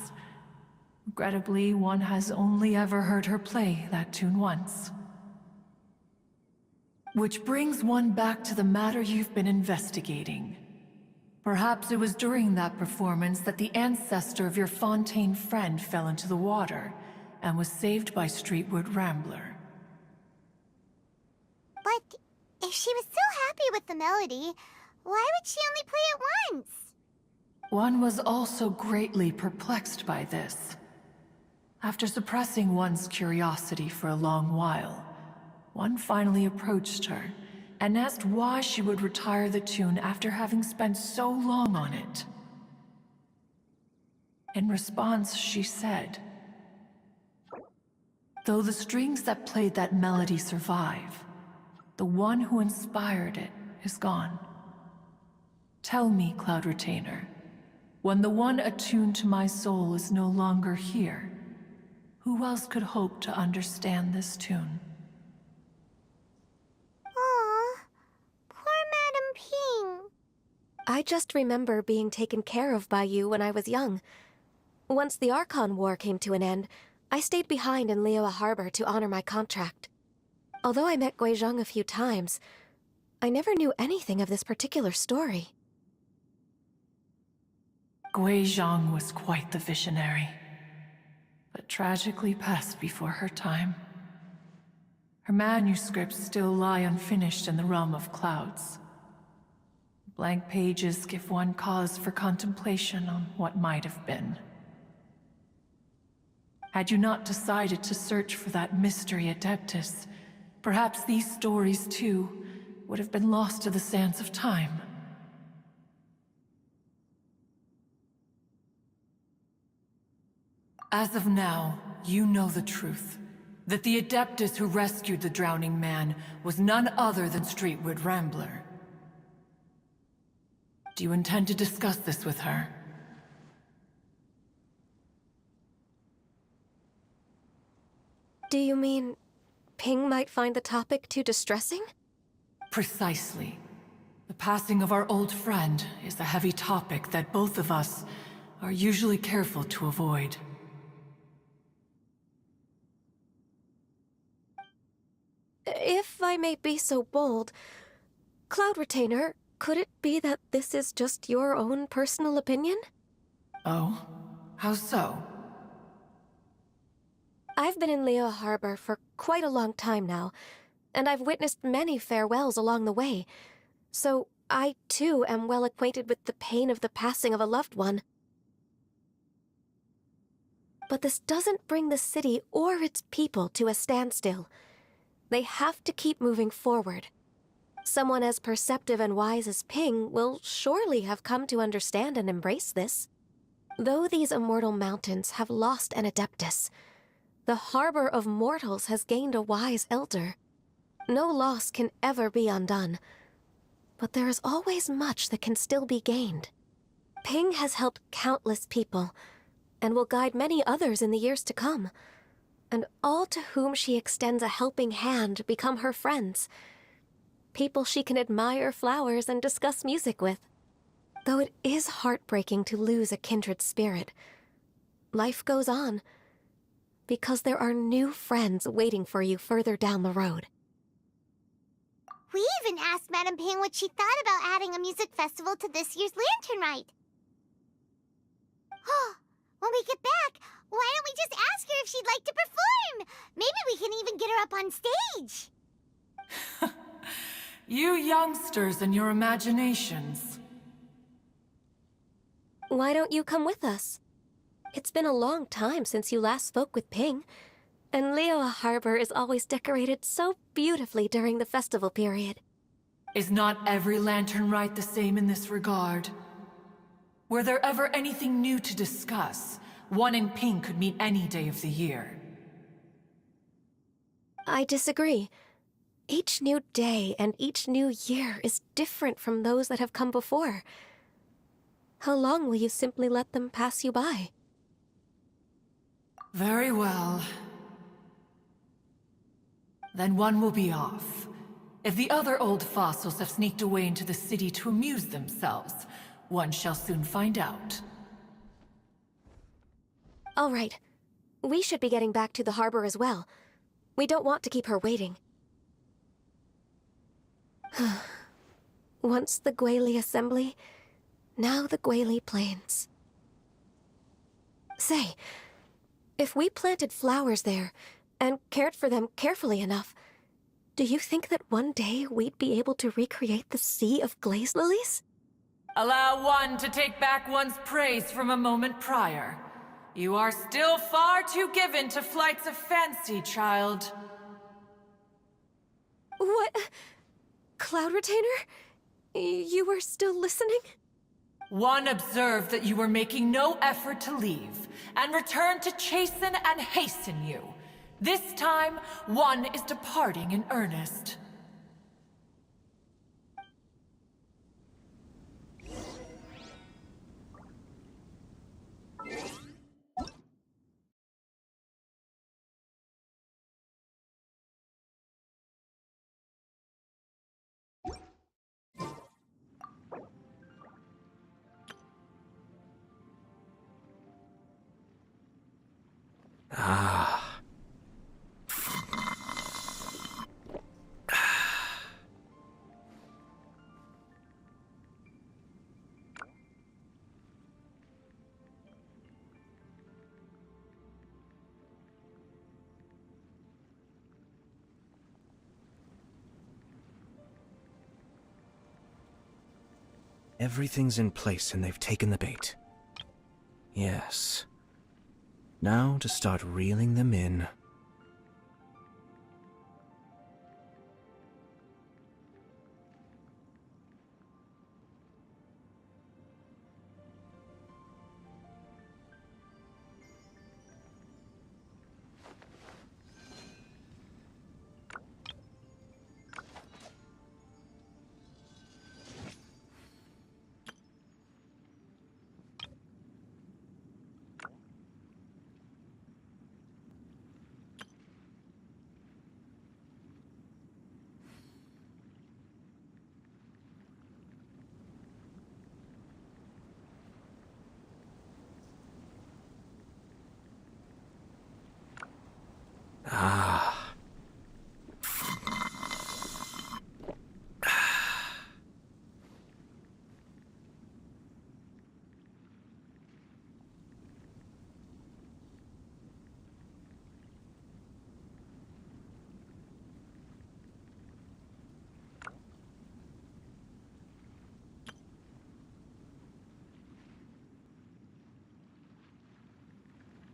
Regrettably, one has only ever heard her play that tune once. Which brings one back to the matter you've been investigating. Perhaps it was during that performance that the ancestor of your Fontaine friend fell into the water and was saved by Streetwood Rambler.
But if she was so happy with the melody, why would she only play it once?
One was also greatly perplexed by this. After suppressing one's curiosity for a long while, one finally approached her and asked why she would retire the tune after having spent so long on it. In response, she said, "Though the strings that played that melody survive, the one who inspired it is gone. Tell me, Cloud Retainer, when the one attuned to my soul is no longer here, who else could hope to understand this tune?"
Aw, poor Madame Ping.
I just remember being taken care of by you when I was young. Once the Archon War came to an end, I stayed behind in Liyue Harbor to honor my contract. Although I met Guizhong a few times, I never knew anything of this particular story.
Guizhong was quite the visionary, but tragically passed before her time. Her manuscripts still lie unfinished in the realm of clouds. Blank pages give one cause for contemplation on what might have been. Had you not decided to search for that mystery Adeptus, perhaps these stories, too, would have been lost to the sands of time. As of now, you know the truth. That the Adeptus who rescued the drowning man was none other than Streetwood Rambler. Do you intend to discuss this with her?
Do you mean Ping might find the topic too distressing?
Precisely. The passing of our old friend is a heavy topic that both of us are usually careful to avoid.
If I may be so bold, Cloud Retainer, could it be that this is just your own personal opinion?
Oh? How so?
I've been in Leo Harbor for quite a long time now, and I've witnessed many farewells along the way, so I too am well acquainted with the pain of the passing of a loved one. But this doesn't bring the city or its people to a standstill. They have to keep moving forward. Someone as perceptive and wise as Ping will surely have come to understand and embrace this. Though these immortal mountains have lost an Adeptus, the harbor of mortals has gained a wise elder. No loss can ever be undone, but there is always much that can still be gained. Ping has helped countless people, and will guide many others in the years to come. And all to whom she extends a helping hand become her friends. People she can admire flowers and discuss music with. Though it is heartbreaking to lose a kindred spirit, life goes on, because there are new friends waiting for you further down the road.
We even asked Madame Ping what she thought about adding a music festival to this year's Lantern Rite. Oh, when we get back, why don't we just ask her if she'd like to perform? Maybe we can even get her up on stage.
You youngsters and your imaginations.
Why don't you come with us? It's been a long time since you last spoke with Ping, and Leo Harbor is always decorated so beautifully during the festival period.
Is not every Lantern Rite the same in this regard? Were there ever anything new to discuss? One in Ping could meet any day of the year.
I disagree. Each new day and each new year is different from those that have come before. How long will you simply let them pass you by?
Very well. Then one will be off. If the other old fossils have sneaked away into the city to amuse themselves, one shall soon find out.
All right. We should be getting back to the harbor as well. We don't want to keep her waiting. Once the Guili Assembly, now the Guili Plains. Say, if we planted flowers there, and cared for them carefully enough, do you think that one day we'd be able to recreate the Sea of Glaze Lilies?
Allow one to take back one's praise from a moment prior. You are still far too given to flights of fancy, child.
What? Cloud Retainer? You were still listening?
One observed that you were making no effort to leave, and returned to chasten and hasten you. This time, one is departing in earnest.
Ah. Everything's in place and they've taken the bait. Yes. Now to start reeling them in.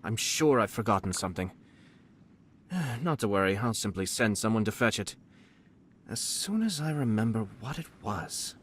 I'm sure I've forgotten something. Not to worry, I'll simply send someone to fetch it. As soon as I remember what it was.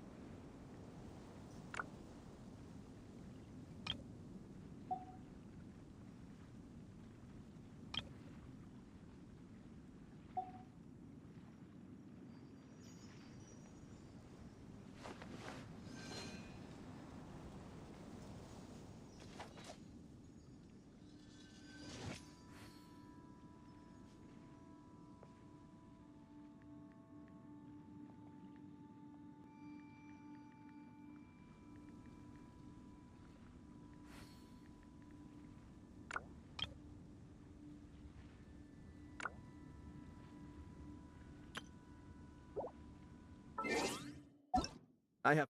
I have...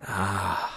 Ah.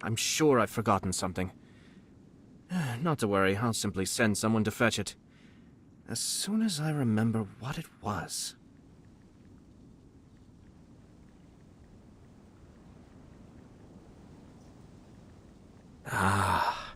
I'm sure I've forgotten something. Not to worry, I'll simply send someone to fetch it. As soon as I remember what it was. Ah.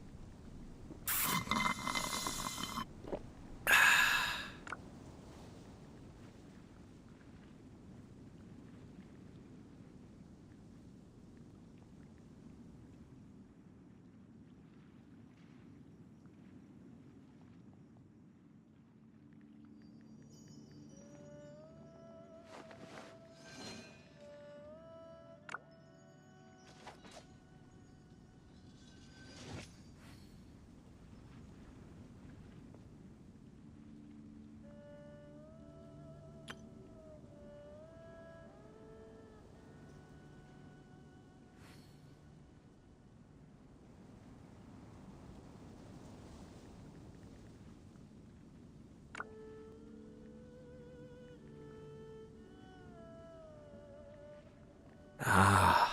Ah.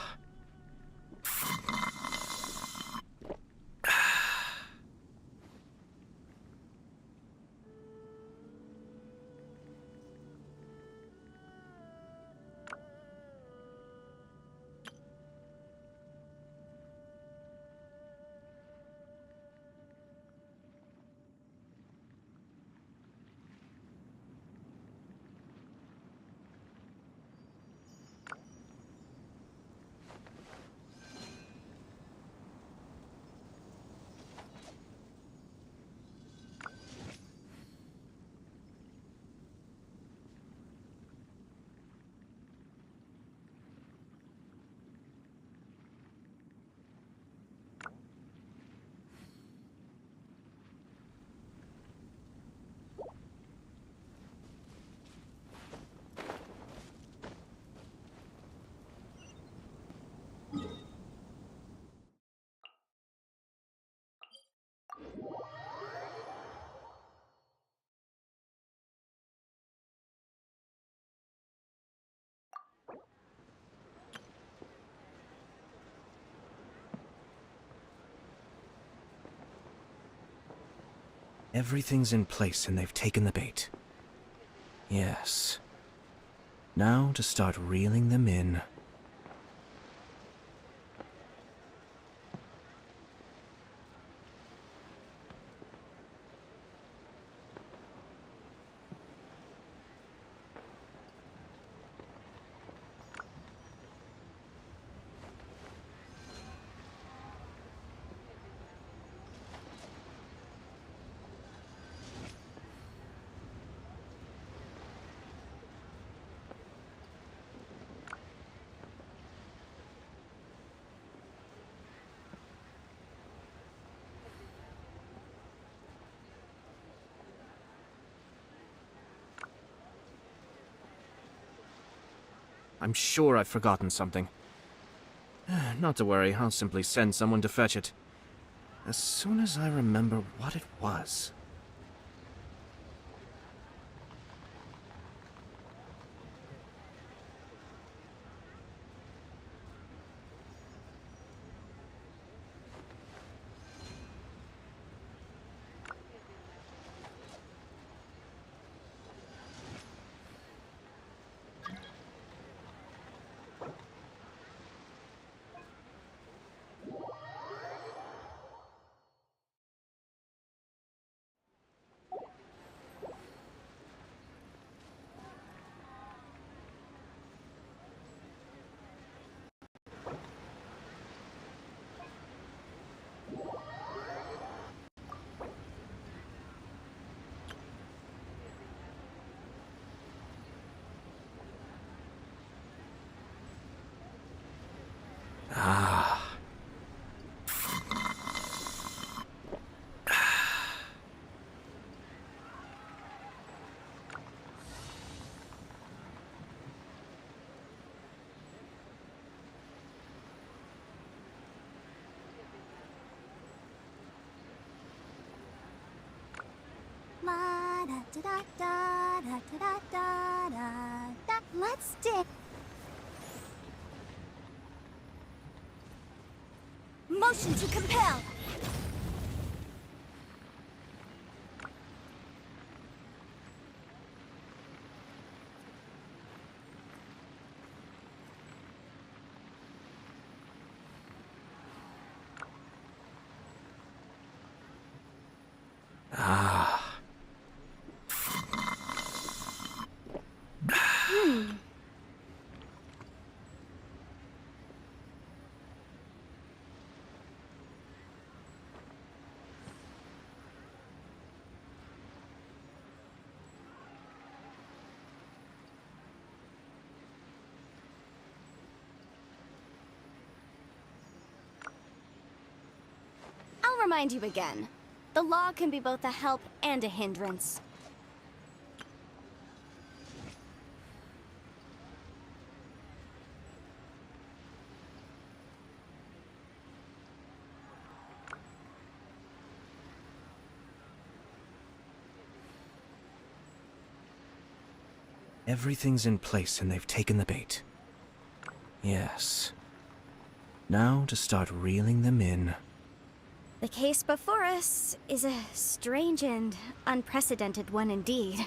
Everything's in place and they've taken the bait. Yes. Now to start reeling them in. I'm sure I've forgotten something. Not to worry, I'll simply send someone to fetch it. As soon as I remember what it was.
Let's dip. Motion to compel.
I'll remind you again. The law can be both a help and a hindrance.
Everything's in place and they've taken the bait. Yes. Now to start reeling them in.
The case before us is a strange and unprecedented one indeed.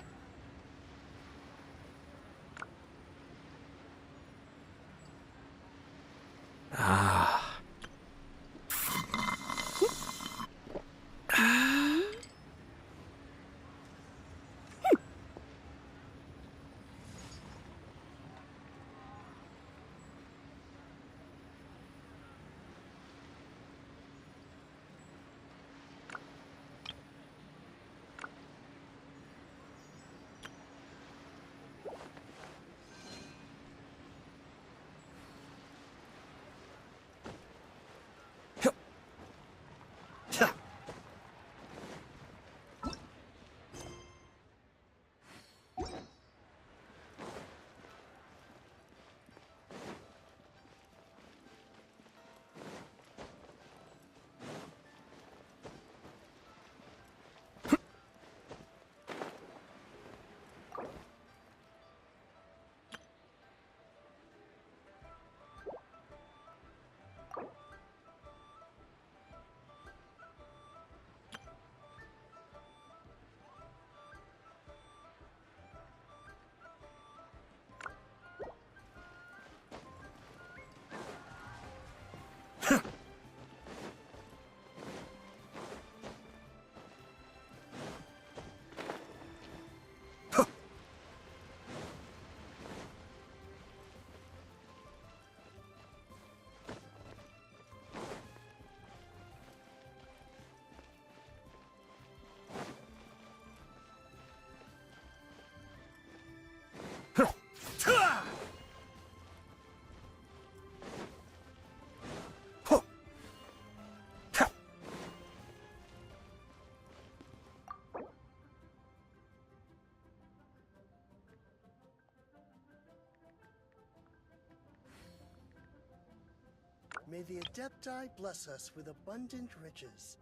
May the Adepti bless us with abundant riches.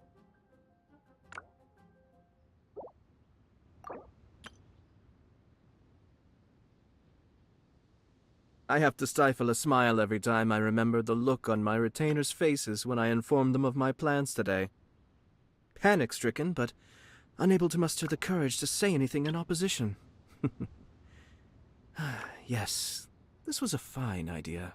I have to stifle a smile every time I remember the look on my retainers' faces when I informed them of my plans today. Panic-stricken, but unable to muster the courage to say anything in opposition. Yes, this was a fine idea.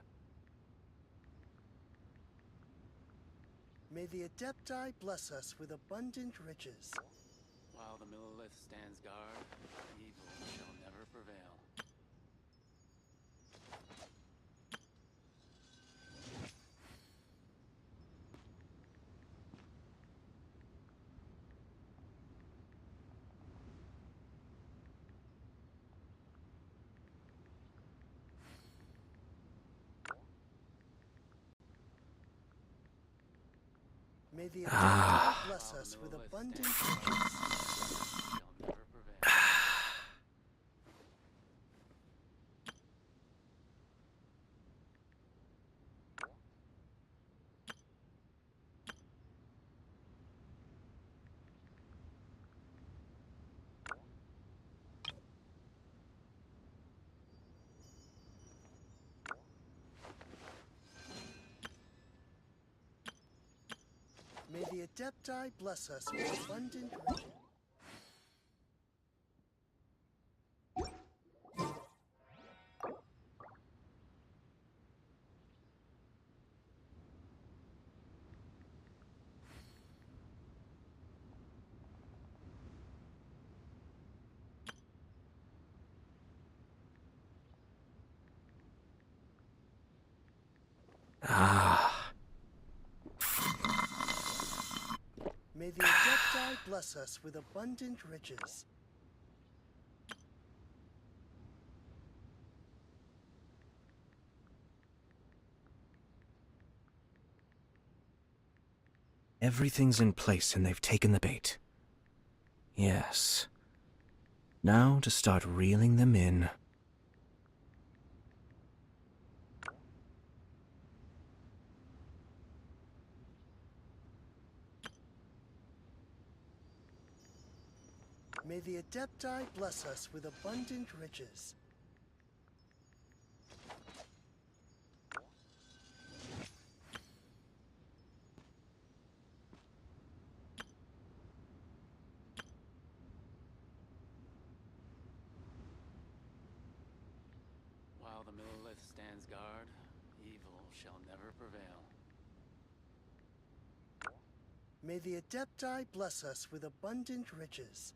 May the Adepti bless us with abundant riches.
While the Millilith stands guard, evil shall never prevail.
May the Adepti bless us with abundant riches.
Shall never prevail.
May the Adepti bless us with abundant riches. May the Adepti bless us with abundant riches.
Everything's in place and they've taken the bait. Yes. Now to start reeling them in.
May the Adepti bless us with abundant riches.
While the Millilith stands guard, evil shall never prevail.
May the Adepti bless us with abundant riches.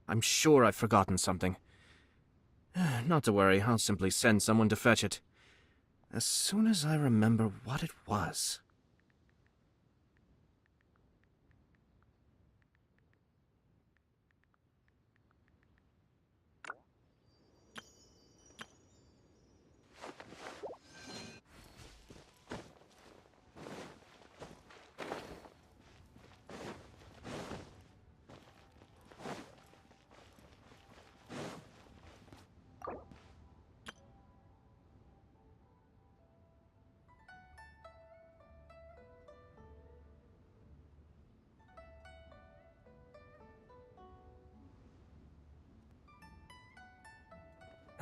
I'm sure I've forgotten something. Not to worry, I'll simply send someone to fetch it. As soon as I remember what it was.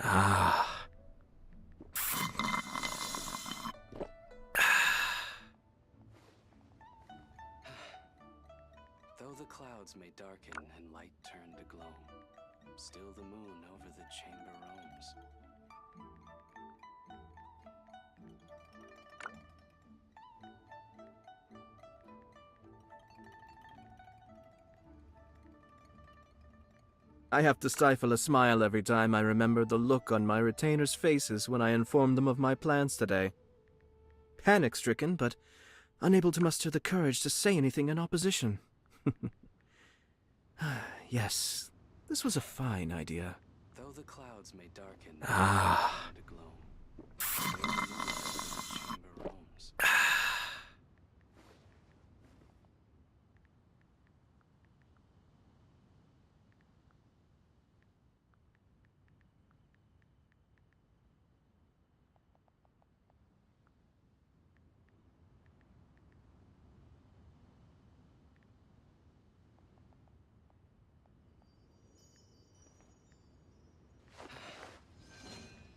Ah.
Though the clouds may darken and light turn to gloam, still the moon over the chamber roams.
I have to stifle a smile every time I remember the look on my retainers' faces when I informed them of my plans today. Panic-stricken, but unable to muster the courage to say anything in opposition. Yes, this was a fine idea.
Though the clouds may darken
Ah.
and turn to gloam, still the moon over the chamber roams.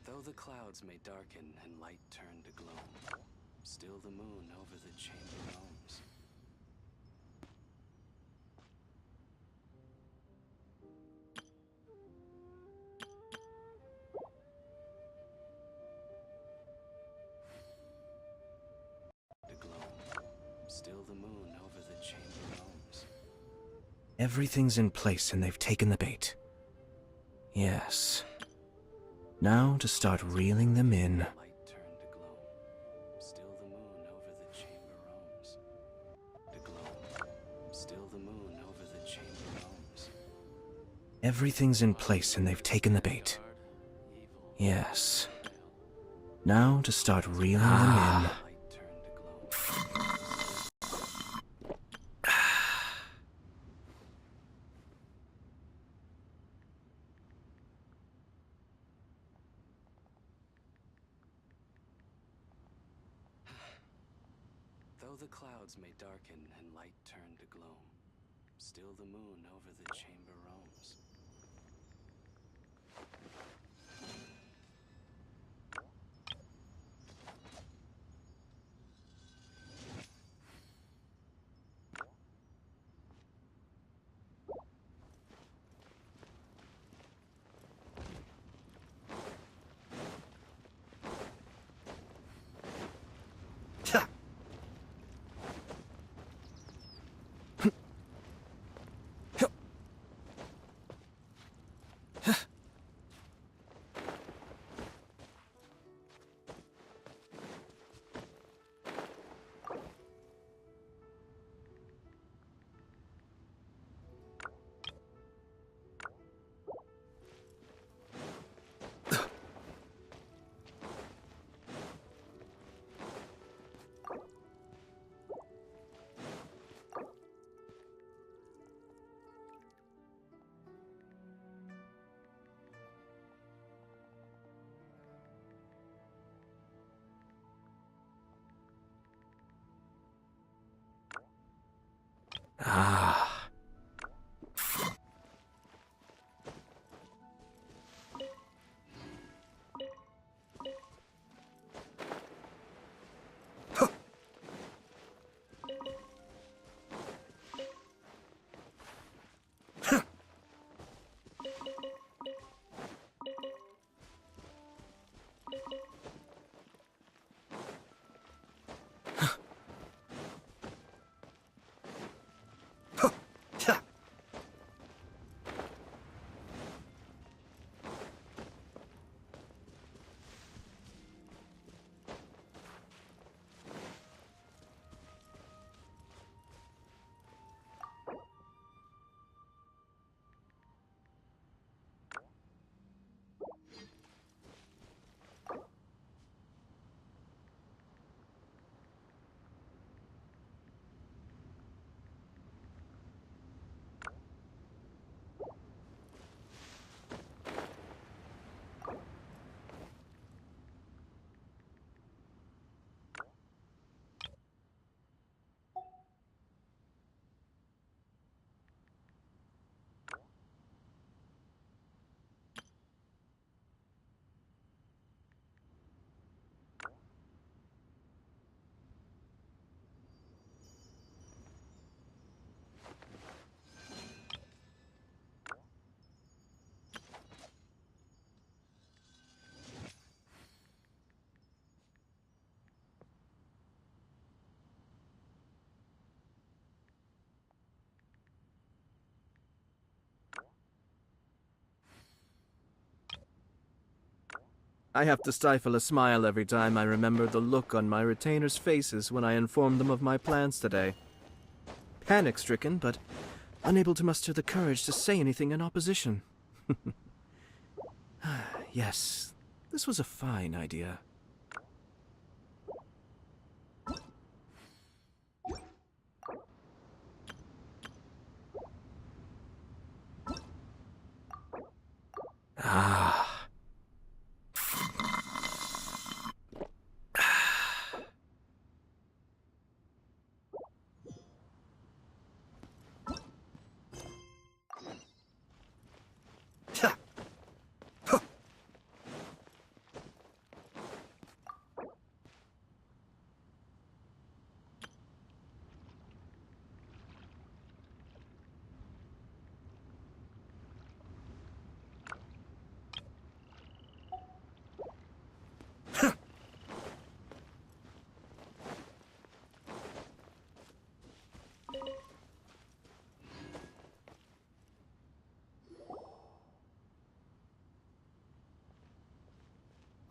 Though the clouds may darken and light turn to gloam, still the moon over the chamber roams. To gloam, still the moon over the chamber roams.
Everything's in place and they've taken the bait. Yes. Now to start reeling them in.
Light turn to gloam, still the moon over the chamber roams. To gloam, still the moon over the chamber roams.
Everything's in place and they've taken the bait. Yes. Now to start reeling them in.
Light turn to gloam. Though the clouds may darken and light turn to gloam, still the moon over the chamber roams.
I have to stifle a smile every time I remember the look on my retainers' faces when I informed them of my plans today. Panic-stricken, but unable to muster the courage to say anything in opposition. Yes, this was a fine idea. Ah.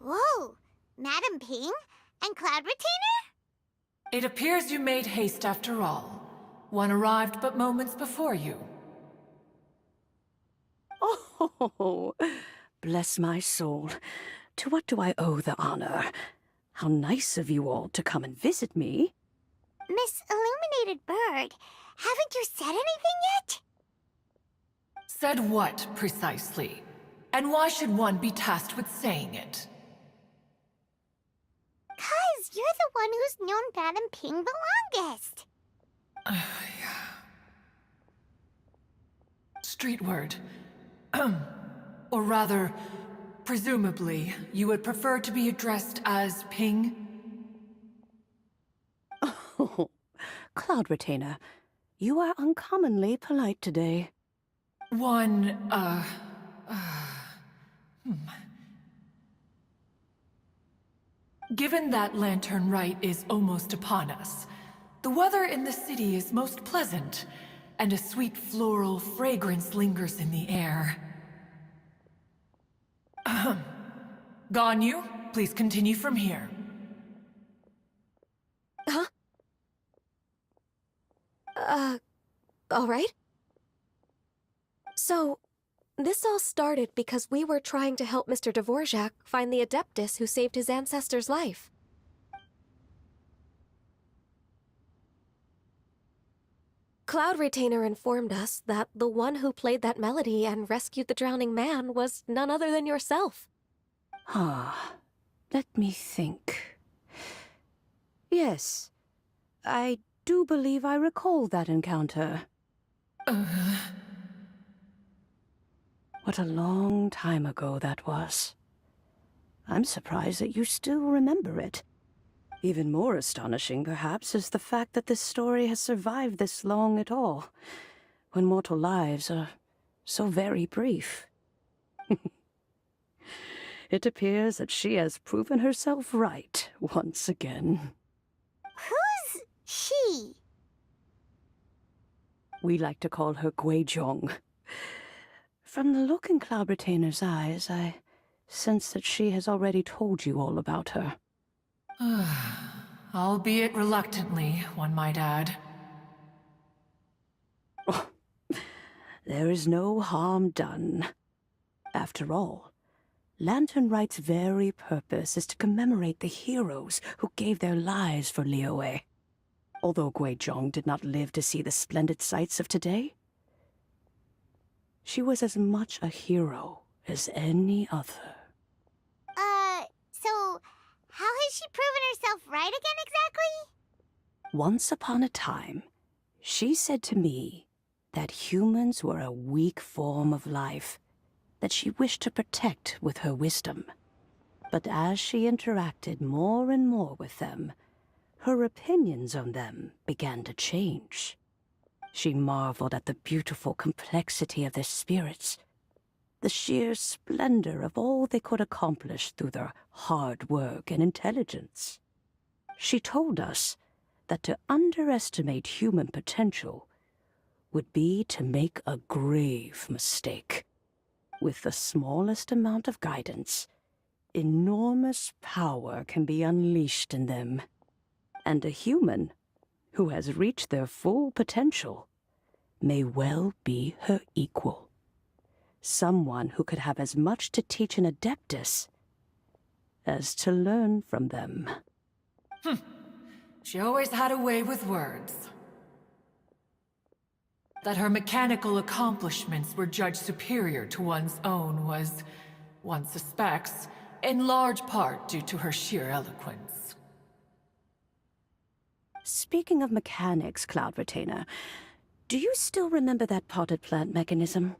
Whoa! Madam Ping? And Cloud Retainer?
It appears you made haste after all. One arrived but moments before you.
Oh, bless my soul. To what do I owe the honor? How nice of you all to come and visit me.
Miss Illuminated Bird, haven't you said anything yet?
Said what, precisely? And why should one be tasked with saying it?
'Cause you're the one who's known Madam Ping the longest.
Street word. Or rather, presumably, you would prefer to be addressed as Ping?
Oh, Cloud Retainer, you are uncommonly polite today.
Given that Lantern Rite is almost upon us, the weather in the city is most pleasant, and a sweet floral fragrance lingers in the air. Ganyu, please continue from here.
Huh? All right. So, this all started because we were trying to help Mr. Dvorak find the Adeptus who saved his ancestor's life. Cloud Retainer informed us that the one who played that melody and rescued the drowning man was none other than yourself.
Ah, let me think. Yes, I do believe I recall that encounter. What a long time ago that was. I'm surprised that you still remember it. Even more astonishing, perhaps, is the fact that this story has survived this long at all, when mortal lives are so very brief. It appears that she has proven herself right once again.
Who's she?
We like to call her Guizhong. From the look in Cloud Retainer's eyes, I sense that she has already told you all about her.
Albeit reluctantly, one might add.
Oh, there is no harm done. After all, Lantern Rite's very purpose is to commemorate the heroes who gave their lives for Liyue. Although Guizhong did not live to see the splendid sights of today, she was as much a hero as any other.
So how has she proven herself right again exactly?
Once upon a time, she said to me that humans were a weak form of life that she wished to protect with her wisdom. But as she interacted more and more with them, her opinions on them began to change. She marveled at the beautiful complexity of their spirits, the sheer splendor of all they could accomplish through their hard work and intelligence. She told us that to underestimate human potential would be to make a grave mistake. With the smallest amount of guidance, enormous power can be unleashed in them. And a human who has reached their full potential may well be her equal. Someone who could have as much to teach an Adeptus as to learn from them.
She always had a way with words. That her mechanical accomplishments were judged superior to one's own was, one suspects, in large part due to her sheer eloquence.
Speaking of mechanics, Cloud Retainer, do you still remember that potted plant mechanism?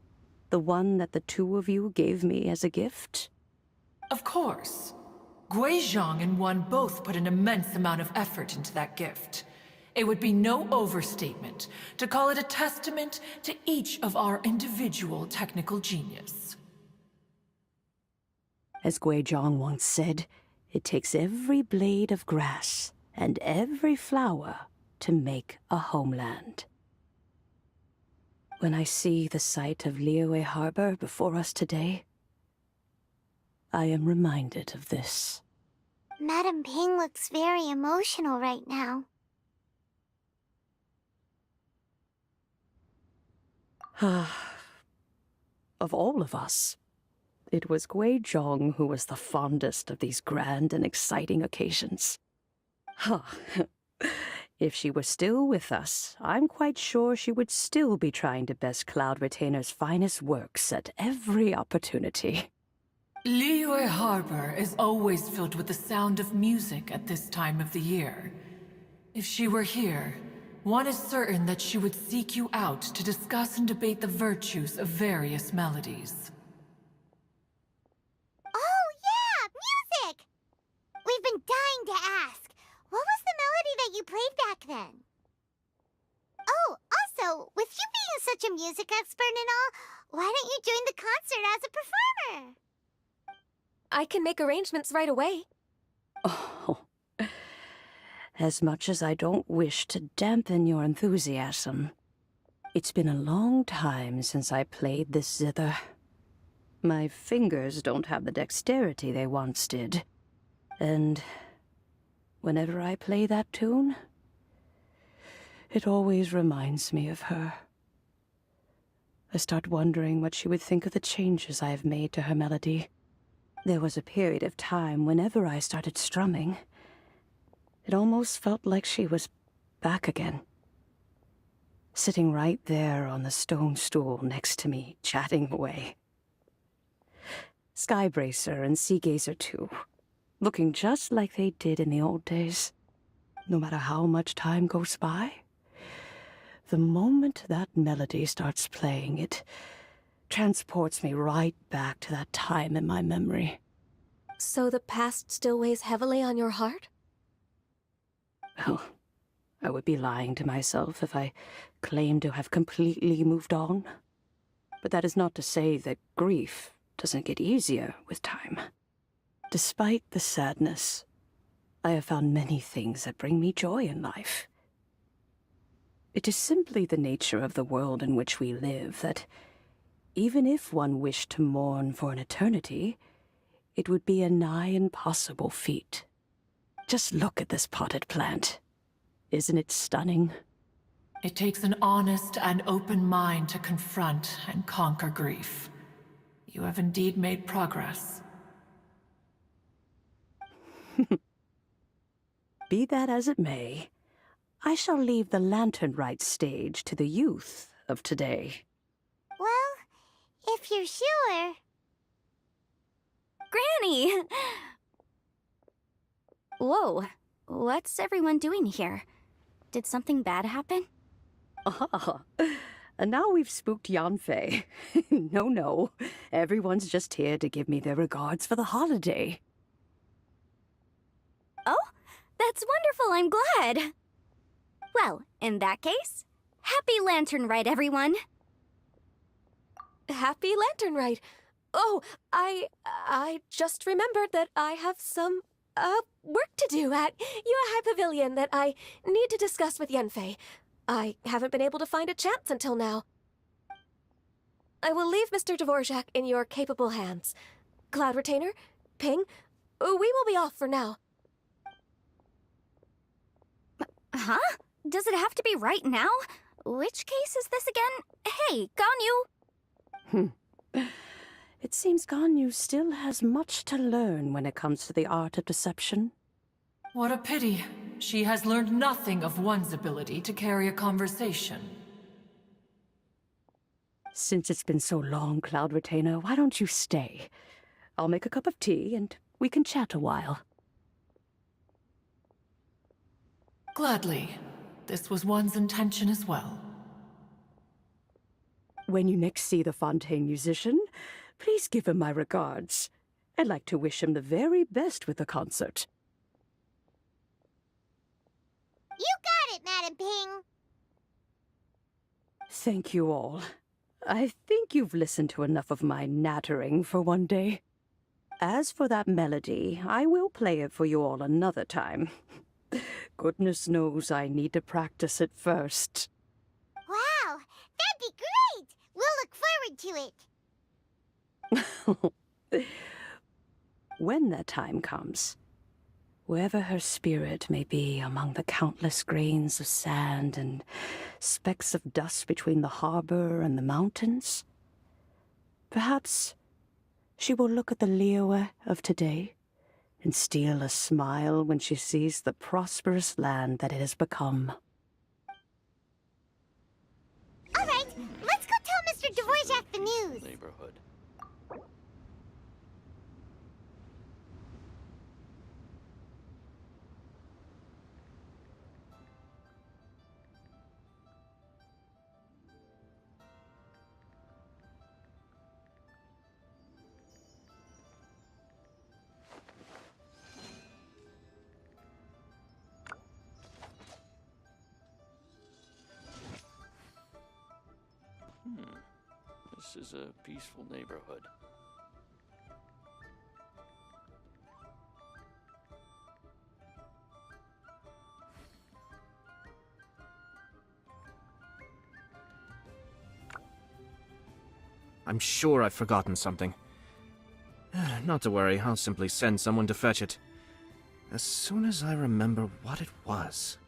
The one that the two of you gave me as a gift?
Of course. Gui Zhang and one both put an immense amount of effort into that gift. It would be no overstatement to call it a testament to each of our individual technical genius.
As Gui Zhang once said, it takes every blade of grass and every flower to make a homeland. When I see the sight of Liyue Harbor before us today, I am reminded of this.
Madame Ping looks very emotional right now.
Of all of us, it was Gui Zhang who was the fondest of these grand and exciting occasions. If she were still with us, I'm quite sure she would still be trying to best Cloud Retainer's finest works at every opportunity.
Liyue Harbor is always filled with the sound of music at this time of the year. If she were here, one is certain that she would seek you out to discuss and debate the virtues of various melodies.
Oh, yeah! Music! We've been dying to ask. What was the melody that you played back then? Oh, also, with you being such a music expert and all, why don't you join the concert as a performer?
I can make arrangements right away.
Oh, as much as I don't wish to dampen your enthusiasm, it's been a long time since I played this zither. My fingers don't have the dexterity they once did, and whenever I play that tune, it always reminds me of her. I start wondering what she would think of the changes I have made to her melody. There was a period of time whenever I started strumming, it almost felt like she was back again. Sitting right there on the stone stool next to me, chatting away. Skybracer and Seagazer too, looking just like they did in the old days. No matter how much time goes by, the moment that melody starts playing, it transports me right back to that time in my memory.
So the past still weighs heavily on your heart?
Well, I would be lying to myself if I claimed to have completely moved on. But that is not to say that grief doesn't get easier with time. Despite the sadness, I have found many things that bring me joy in life. It is simply the nature of the world in which we live that, even if one wished to mourn for an eternity, it would be a nigh impossible feat. Just look at this potted plant. Isn't it stunning?
It takes an honest and open mind to confront and conquer grief. You have indeed made progress.
Be that as it may, I shall leave the lantern rite stage to the youth of today.
Well, if you're sure.
Granny! Whoa, what's everyone doing here? Did something bad happen?
Ah, and now we've spooked Yanfei. No, everyone's just here to give me their regards for the holiday.
Oh, that's wonderful, I'm glad. Well, in that case, happy Lantern Rite, everyone.
Happy Lantern Rite. Oh, I just remembered that I have some, work to do at Yuehai Pavilion that I need to discuss with Yanfei. I haven't been able to find a chance until now. I will leave Mr. Dvorak in your capable hands. Cloud Retainer, Ping, We will be off for now.
Huh? Does it have to be right now? Which case is this again? Hey, Ganyu!
It seems Ganyu still has much to learn when it comes to the art of deception.
What a pity. She has learned nothing of one's ability to carry a conversation.
Since it's been so long, Cloud Retainer, why don't you stay? I'll make a cup of tea and we can chat a while.
Gladly. This was one's intention as well.
When you next see the Fontaine musician, please give him my regards. I'd like to wish him the very best with the concert.
You got it, Madam Ping.
Thank you all. I think you've listened to enough of my nattering for one day. As for that melody, I will play it for you all another time. Goodness knows I need to practice it first.
Wow, that'd be great! We'll look forward to it.
When that time comes, wherever her spirit may be among the countless grains of sand and specks of dust between the harbor and the mountains, perhaps she will look at the Liyue of today and steal a smile when she sees the prosperous land that it has become.
All right, let's go tell Mr. Dvorak the news.
Neighborhood. This is a peaceful neighborhood.
I'm sure I've forgotten something. Not to worry, I'll simply send someone to fetch it. As soon as I remember what it was.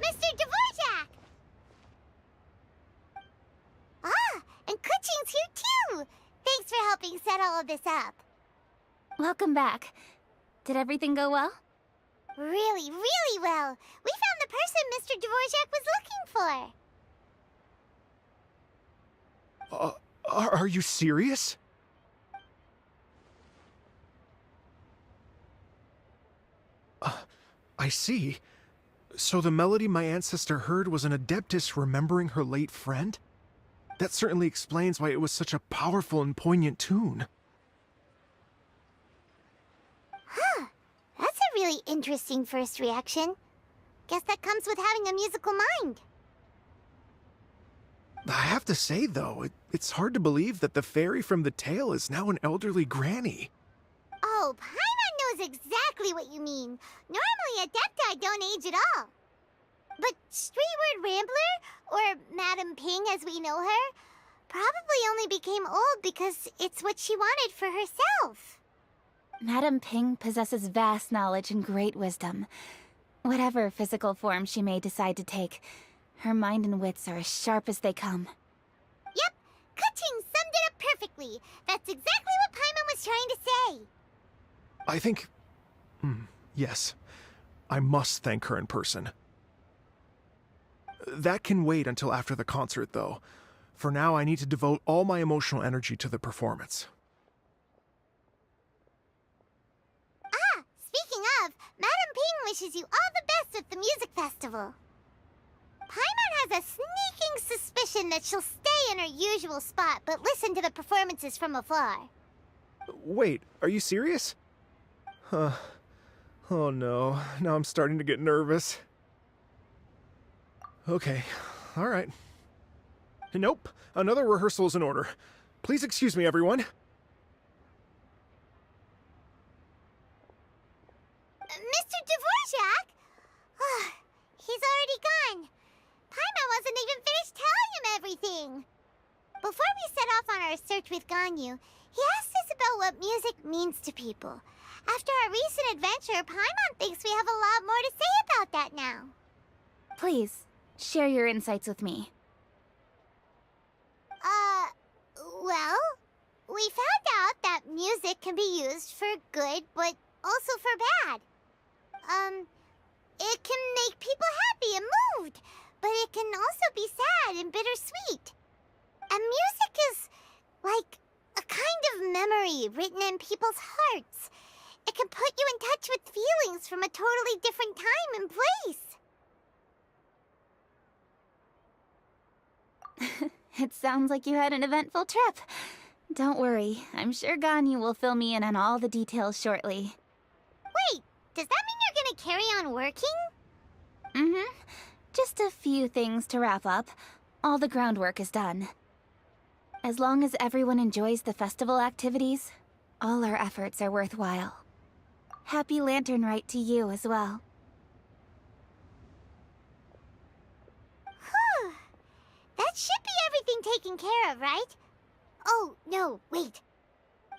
Mr. Dvorak! Ah, and Kuchin's here too! Thanks for helping set all of this up.
Welcome back. Did everything go well?
Really, really well. We found the person Mr. Dvorak was looking for.
Are you serious? I see. So the melody my ancestor heard was an adeptus remembering her late friend? That certainly explains why it was such a powerful and poignant tune.
Huh. That's a really interesting first reaction. Guess that comes with having a musical mind.
I have to say, though, it's hard to believe that the fairy from the tale is now an elderly granny.
Oh, Paimon knows exactly what you mean. Normally, Adepti don't age at all. But Streetward Rambler, or Madam Ping as we know her, probably only became old because it's what she wanted for herself.
Madam Ping possesses vast knowledge and great wisdom. Whatever physical form she may decide to take, her mind and wits are as sharp as they come.
Yep, Kuching summed it up perfectly. That's exactly what Paimon was trying to say.
I think... yes. I must thank her in person. That can wait until after the concert, though. For now, I need to devote all my emotional energy to the performance.
Ah, speaking of, wishes you all the best with the music festival. Paimon has a sneaking suspicion that she'll stay in her usual spot, but listen to the performances from afar.
Wait, are you serious? Huh. Oh no, now I'm starting to get nervous. Okay, alright. Nope, another rehearsal is in order. Please excuse me, everyone.
Mr. Dvorak? He's already gone. Paimon wasn't even finished telling him everything. Before we set off on our search with Ganyu, he asked us about what music means to people. After our recent adventure, Paimon thinks we have a lot more to say about that now.
Please, share your insights with me.
Well, we found out that music can be used for good, but also for bad. It can make people happy and moved, but it can also be sad and bittersweet. And music is like a kind of memory written in people's hearts. It can put you in touch with feelings from a totally different time and place.
It sounds like you had an eventful trip. Don't worry, I'm sure Ganyu will fill me in on all the details shortly.
Wait, does that mean you're gonna carry on working?
Mm-hmm. Just a few things to wrap up. All the groundwork is done. As long as everyone enjoys the festival activities, all our efforts are worthwhile. Happy Lantern Rite to you as well.
Whew. That should be everything taken care of, right? Oh, no, wait.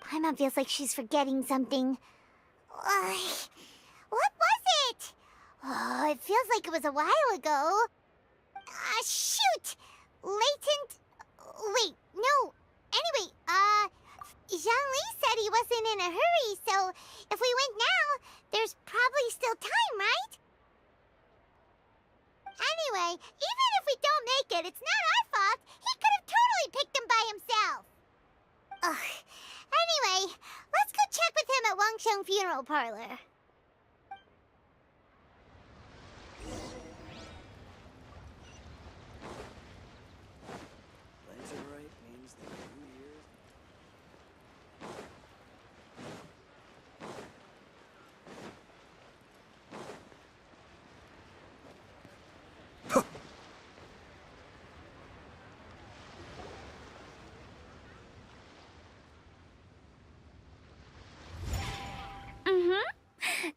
Paimon feels like she's forgetting something. What was it? Oh, it feels like it was a while ago. Shoot! Latent... Wait, no. Anyway, Zhang-Li said he wasn't in a hurry, so if we went now, there's probably still time, right? Anyway, even if we don't make it, it's not our fault. He could have totally picked him by himself. Ugh. Anyway, let's go check with him at Wangsheng Funeral Parlor.
Lantern Rite means the New Year.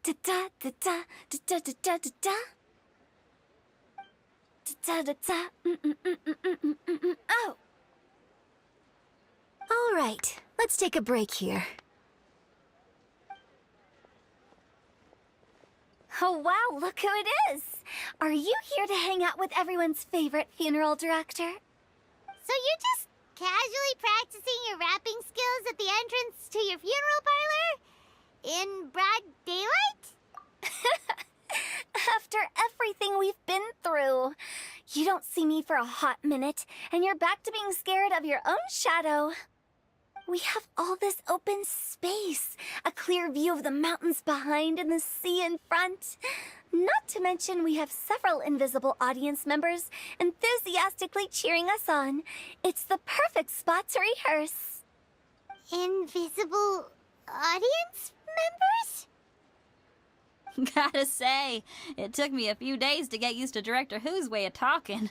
Da da da da da da da da da. Da da da. Oh.
All right, let's take a break here.
Oh wow, look who it is! Are you here to hang out with everyone's favorite funeral director?
So you're just casually practicing your rapping skills at the entrance to your funeral parlor? In broad daylight?
After everything we've been through. You don't see me for a hot minute, and you're back to being scared of your own shadow. We have all this open space, a clear view of the mountains behind and the sea in front. Not to mention we have several invisible audience members enthusiastically cheering us on. It's the perfect spot to rehearse.
Invisible audience members?
Gotta say, it took me a few days to get used to Director Who's way of talking.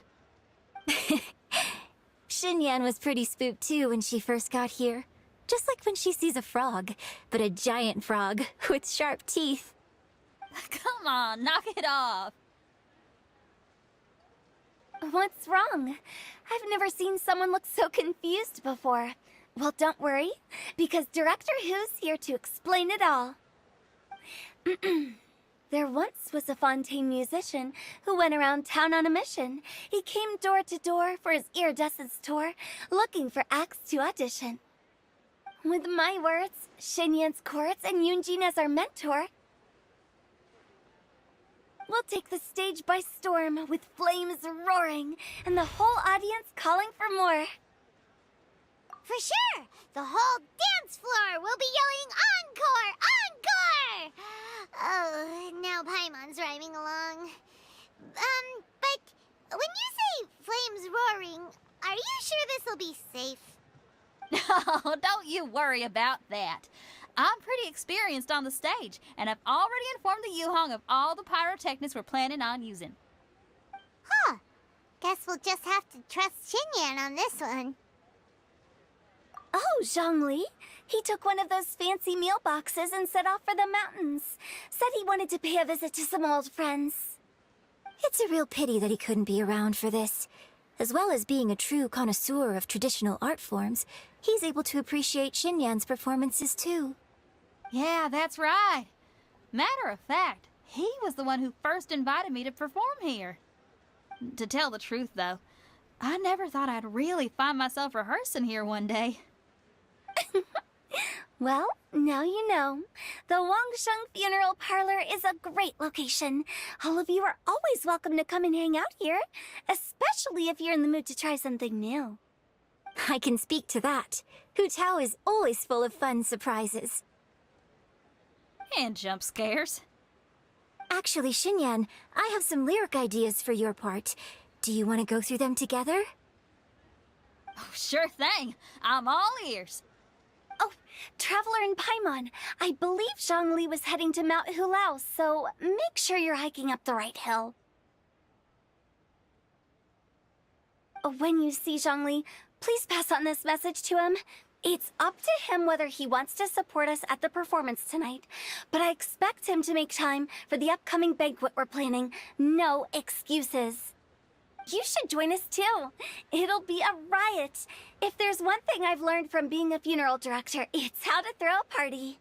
Xinyan was pretty spooked too when she first got here. Just like when she sees a frog, but a giant frog with sharp teeth.
Come on, knock it off.
What's wrong? I've never seen someone look so confused before. Well, don't worry, because Director Who's here to explain it all. There once was a Fontaine musician who went around town on a mission. He came door to door for his iridescence tour, looking for acts to audition. With my words, Xinyan's chorus, and Yunjin as our mentor, we'll take the stage by storm with flames roaring and the whole audience calling for more.
For sure! The whole dance floor will be yelling encore! Encore! Oh, now Paimon's flames rhyming along. But when you say flames roaring, are you sure this'll be safe?
Oh, don't you worry about that. I'm pretty experienced on the stage, and I've already informed the Yuhong of all the pyrotechnics we're planning on using.
Huh. Guess we'll just have to trust Xinyan on this one.
Oh, Zhongli. He took one of those fancy meal boxes and set off for the mountains. Said he wanted to pay a visit to some old friends.
It's a real pity that he couldn't be around for this. As well as being a true connoisseur of traditional art forms, he's able to appreciate Xinyan's performances too.
Yeah, that's right. Matter of fact, he was the one who first invited me to perform here. To tell the truth, though, I never thought I'd really find myself rehearsing here one day.
Well, now you know. The Wangsheng Funeral Parlor is a great location. All of you are always welcome to come and hang out here, especially if you're in the mood to try something new.
I can speak to that. Hu Tao is always full of fun surprises.
And jump scares.
Actually, Xinyan, I have some lyric ideas for your part. Do you want to go through them together?
Oh, sure thing. I'm all ears.
Oh, Traveler in Paimon, I believe Zhongli was heading to Mount Hulao, so make sure you're hiking up the right hill. When you see Zhongli, please pass on this message to him. It's up to him whether he wants to support us at the performance tonight, but I expect him to make time for the upcoming banquet we're planning. No excuses. You should join us too. It'll be a riot. If there's one thing I've learned from being a funeral director, it's how to throw a party.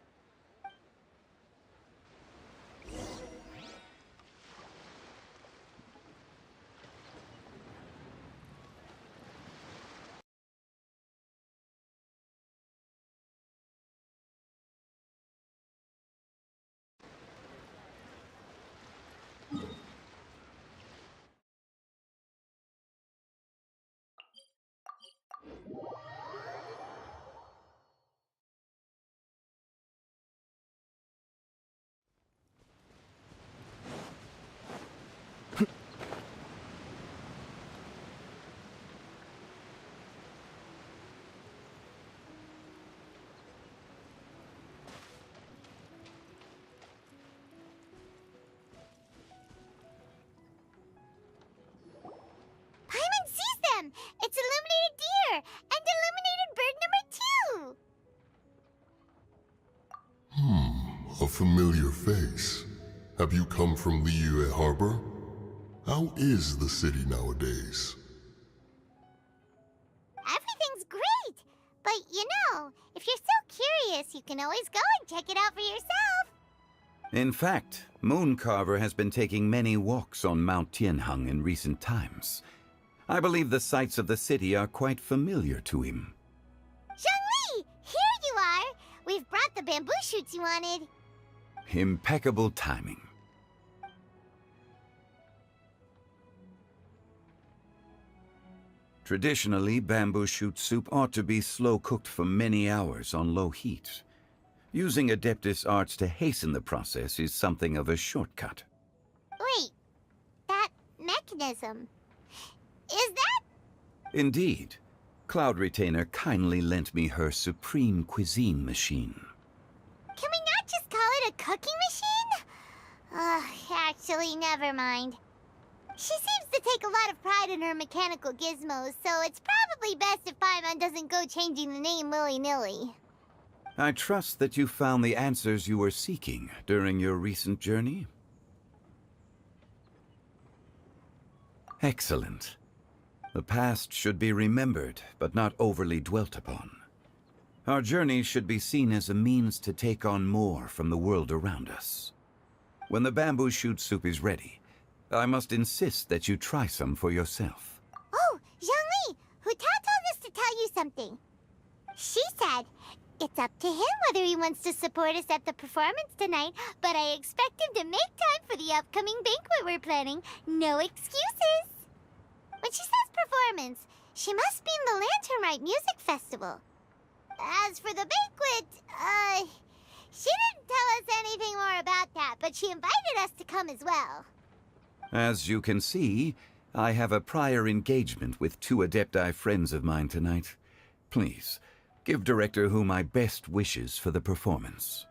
Paimon sees them! It's illuminated deer! And illuminated bird number 2!
A familiar face. Have you come from Liyue Harbor? How is the city nowadays?
Everything's great! But you know, if you're so curious, you can always go and check it out for yourself!
In fact, Mooncarver has been taking many walks on Mount Tianheng in recent times. I believe the sights of the city are quite familiar to him.
Zhongli! Here you are! We've brought the bamboo shoots you wanted.
Impeccable timing. Traditionally, bamboo shoot soup ought to be slow-cooked for many hours on low heat. Using Adeptus arts to hasten the process is something of a shortcut.
Wait, that mechanism... is that...
Indeed. Cloud Retainer kindly lent me her supreme cuisine machine.
Can we not just call it a cooking machine? Actually, never mind. She seems to take a lot of pride in her mechanical gizmos, so it's probably best if Paimon doesn't go changing the name willy-nilly.
I trust that you found the answers you were seeking during your recent journey. Excellent. The past should be remembered, but not overly dwelt upon. Our journey should be seen as a means to take on more from the world around us. When the bamboo shoot soup is ready, I must insist that you try some for yourself.
Oh, Zhongli! Hu Tao told us to tell you something. She said, it's up to him whether he wants to support us at the performance tonight, but I expect him to make time for the upcoming banquet we're planning. No excuses! When she says performance, she must mean the Lantern Rite Music Festival. As for the banquet, She didn't tell us anything more about that, but she invited us to come as well.
As you can see, I have a prior engagement with 2 Adepti friends of mine tonight. Please, give Director Hu my best wishes for the performance.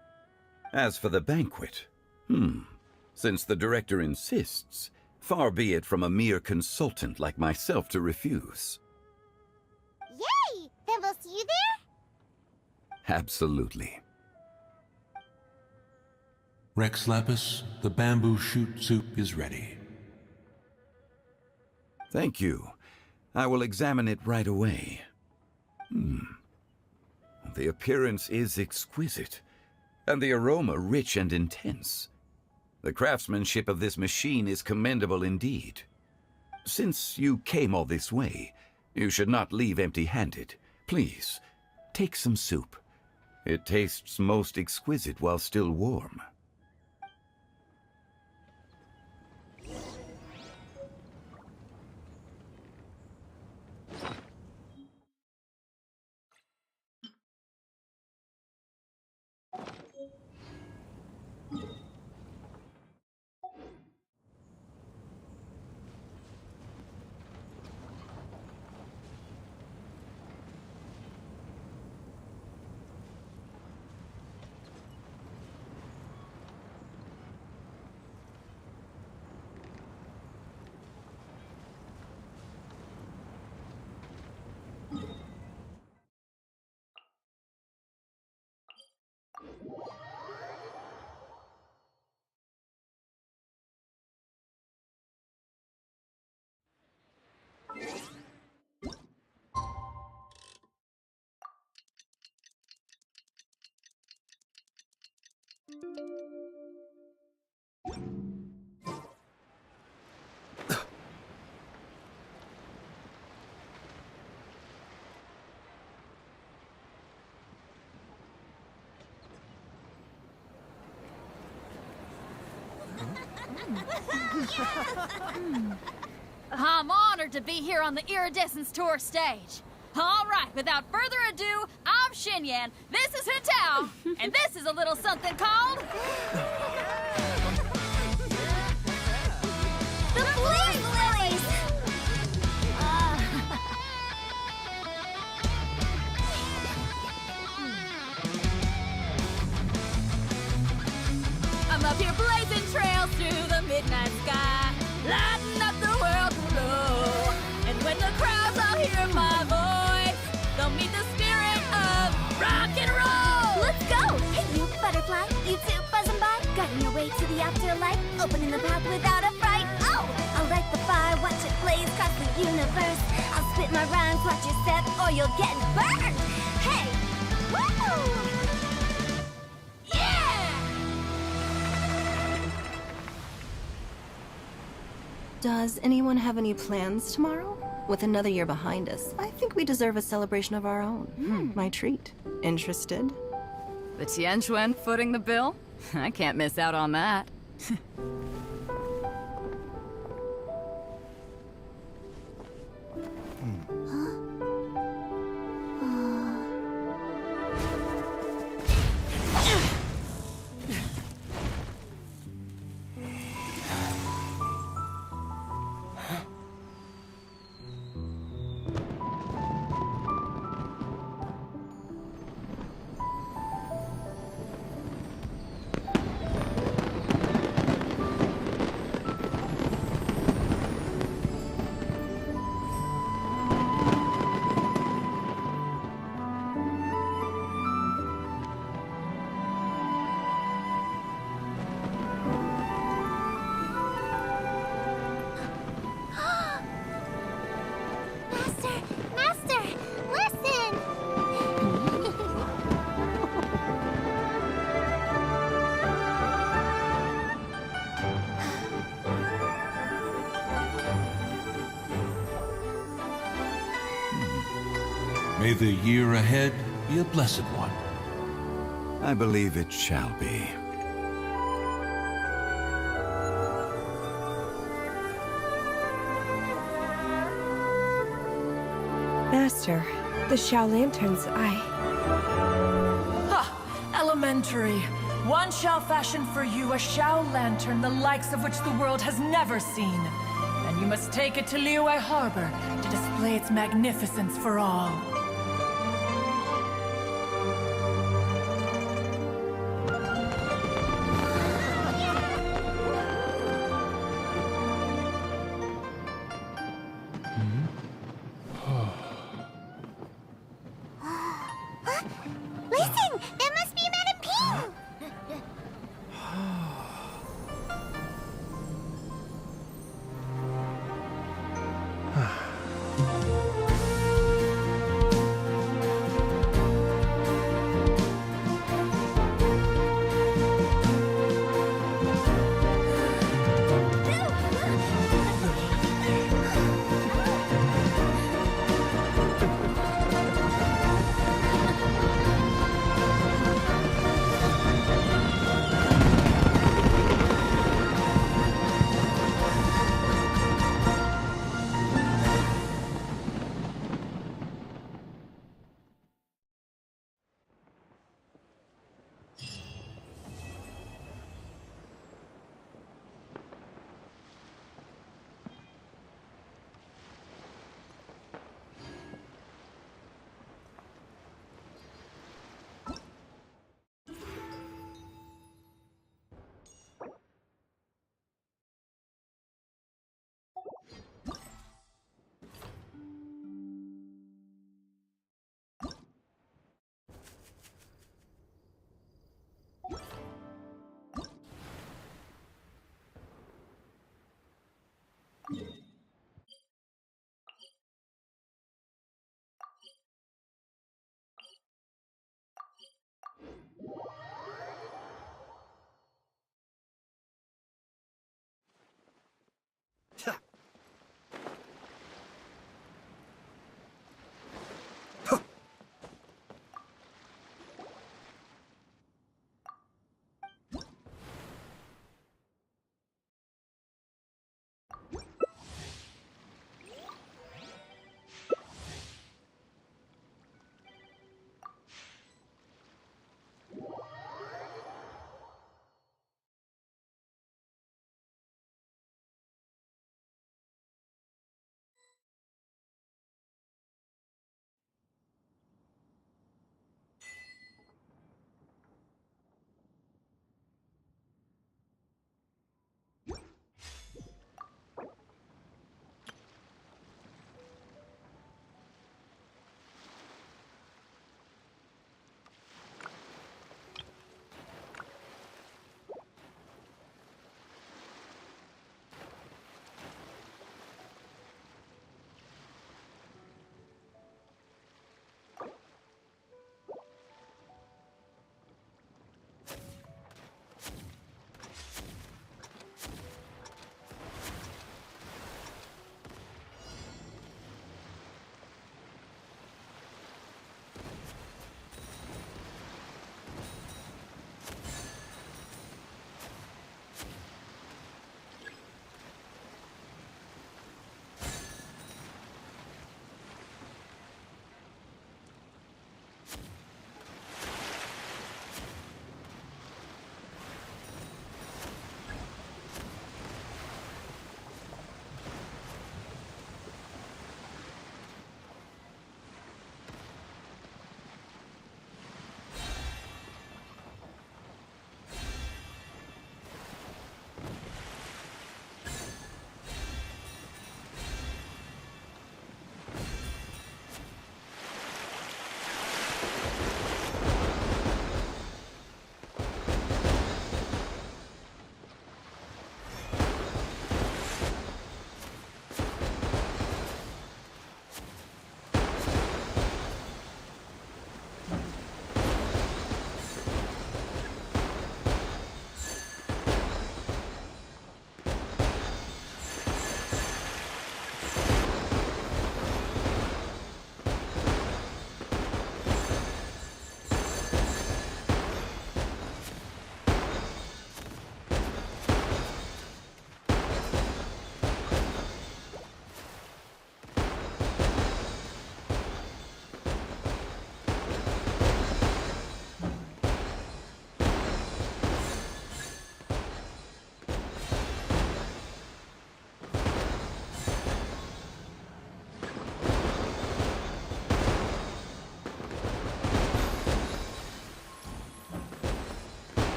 As for the banquet, since the Director insists, far be it from a mere consultant like myself to refuse.
Yay! Then we'll see you there?
Absolutely.
Rex Lapis, the bamboo shoot soup is ready.
Thank you. I will examine it right away. The appearance is exquisite, and the aroma rich and intense. The craftsmanship of this machine is commendable indeed. Since you came all this way, you should not leave empty-handed. Please, take some soup. It tastes most exquisite while still warm.
I'm honored to be here on the Iridescence Tour stage. All right, without further ado, I'm Xinyan, this is Hetao, and this is a little something called...
The Flame Lilies!
I'm up here blazing trails through the midnight sky, lighting up the world below. And when the crowds all hear my voice, they'll meet the spirit of rock and roll.
Let's go! Hey, you butterfly, you too buzzing by, guiding your way to the afterlife, opening the path without a fright. Oh, I'll light the fire, watch it blaze across the universe. I'll spit my rhymes, watch your step, or you'll get burned. Hey, woo!
Does anyone have any plans tomorrow? With another year behind us, I think we deserve a celebration of our own. My treat. Interested?
The Tianquan footing the bill? I can't miss out on that.
Master, listen!
May the year ahead be a blessed one.
I believe it shall be.
Master, the Xiao Lanterns,
Ha! Elementary. One shall fashion for you a Shao lantern the likes of which the world has never seen. And you must take it to Liyue Harbor to display its magnificence for all.
Listen! That must be Madame Ping!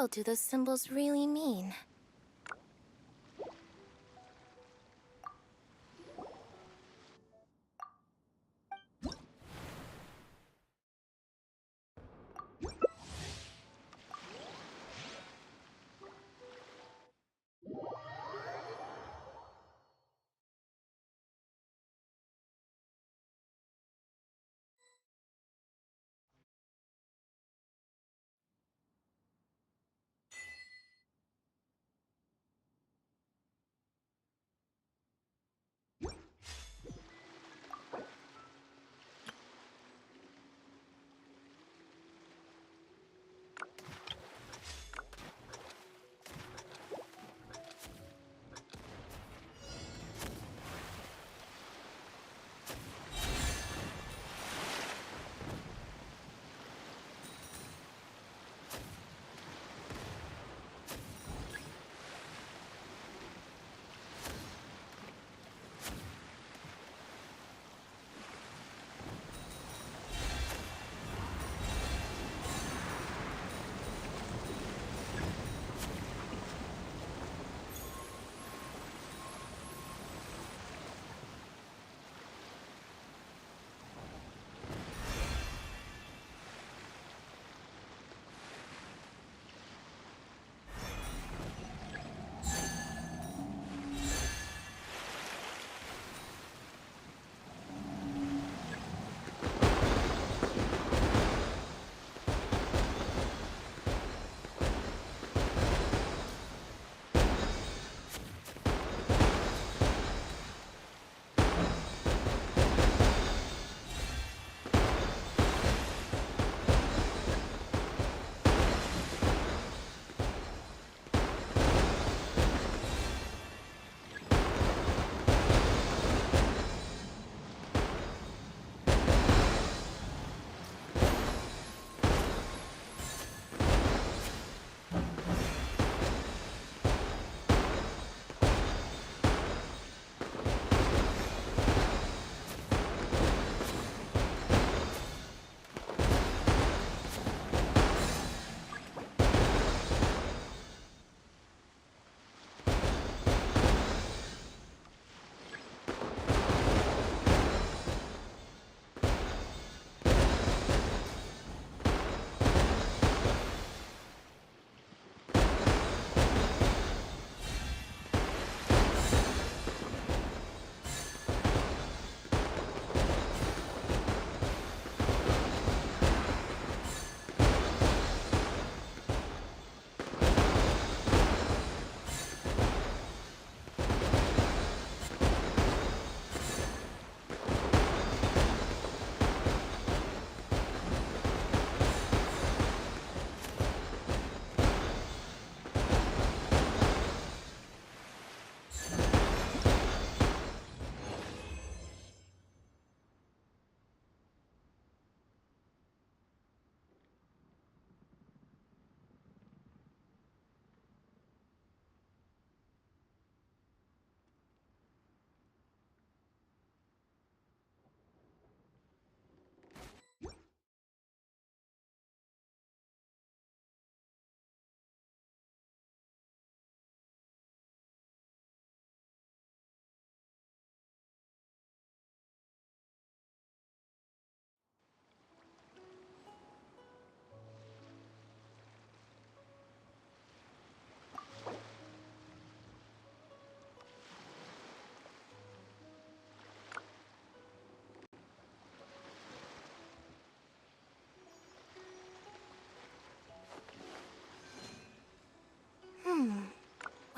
world do those symbols really mean?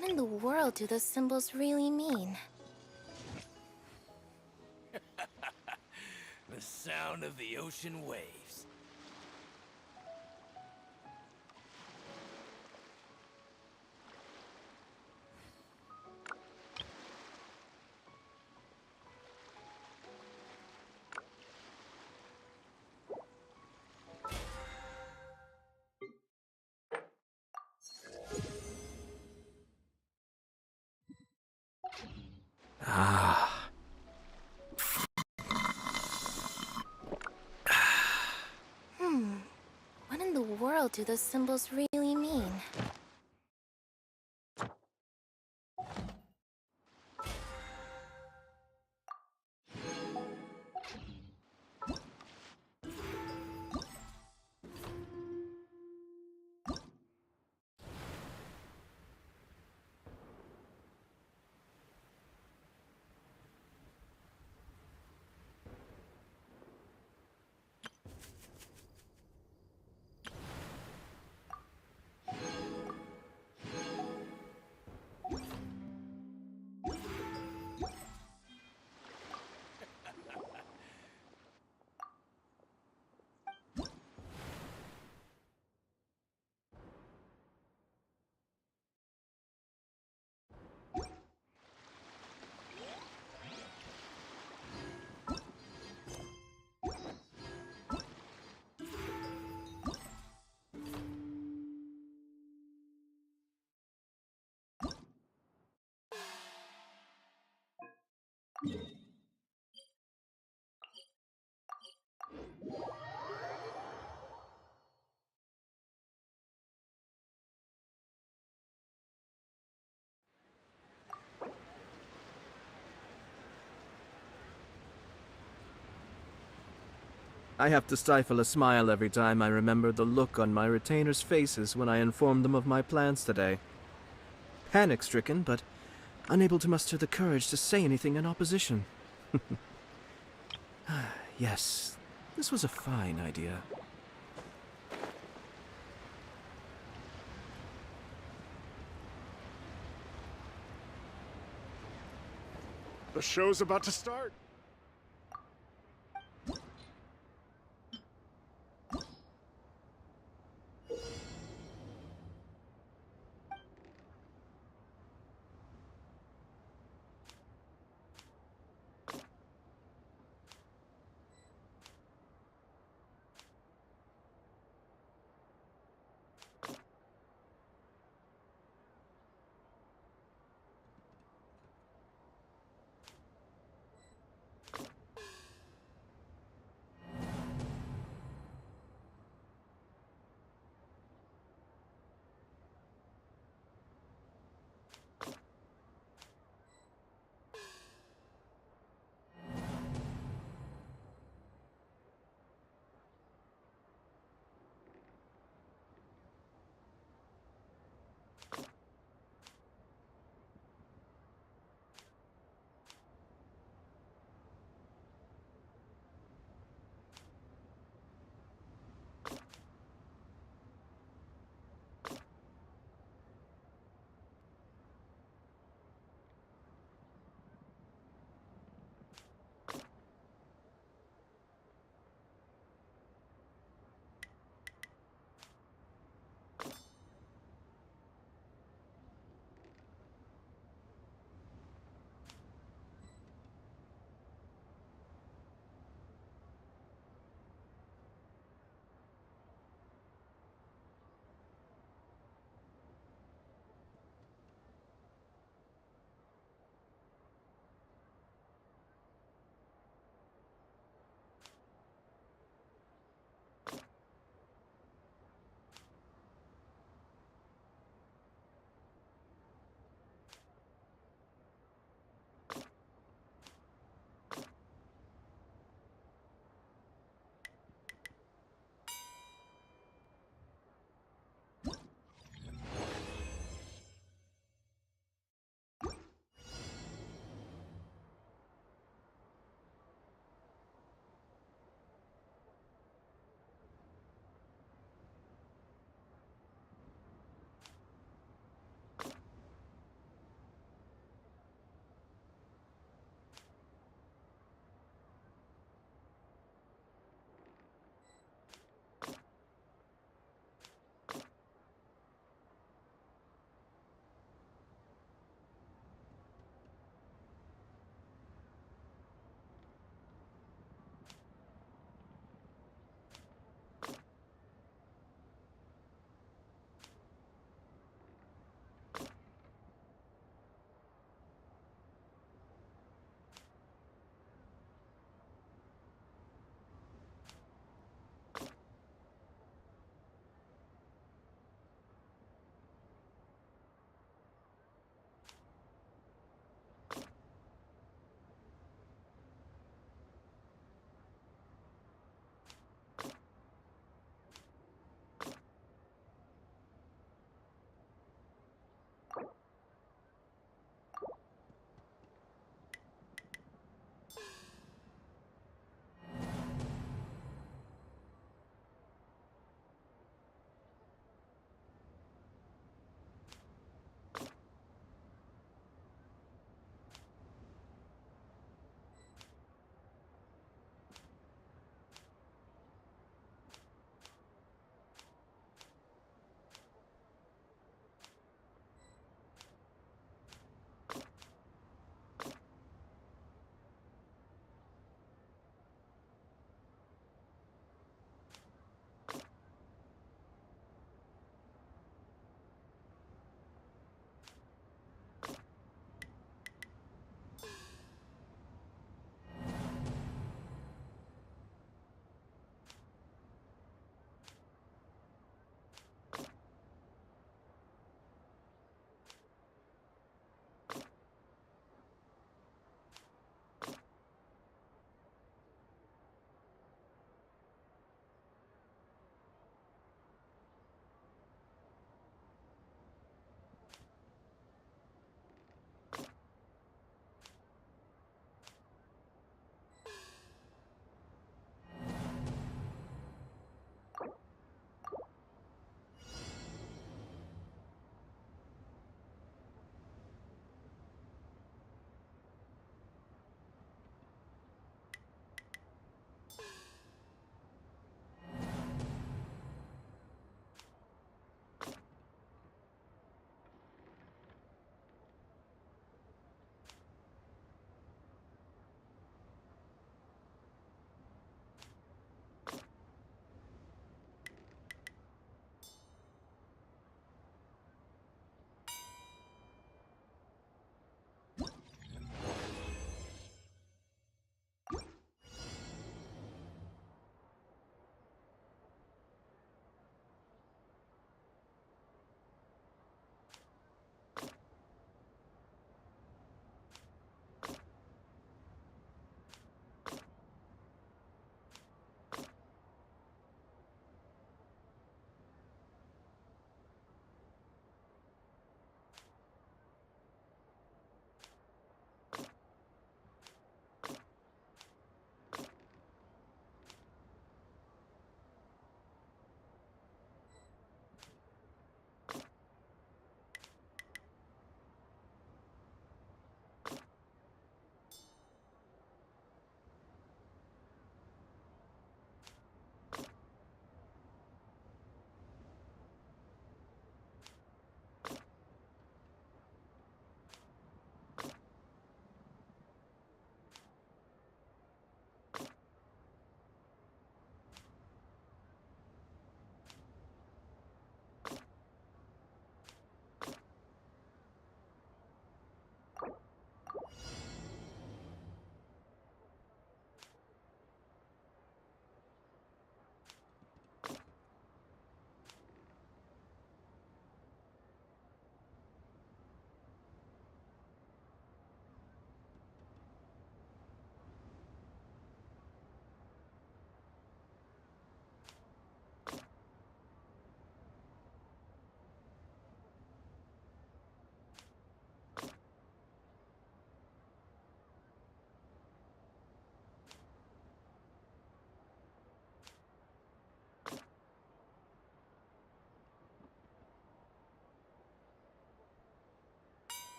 What in the world do those symbols really mean?
The sound of the ocean waves.
Ah.
What in the world world do those symbols really mean?
I have to stifle a smile every time I remember the look on my retainers' faces when I informed them of my plans today. Panic-stricken, but unable to muster the courage to say anything in opposition. Yes, this was a fine idea.
The show's about to start.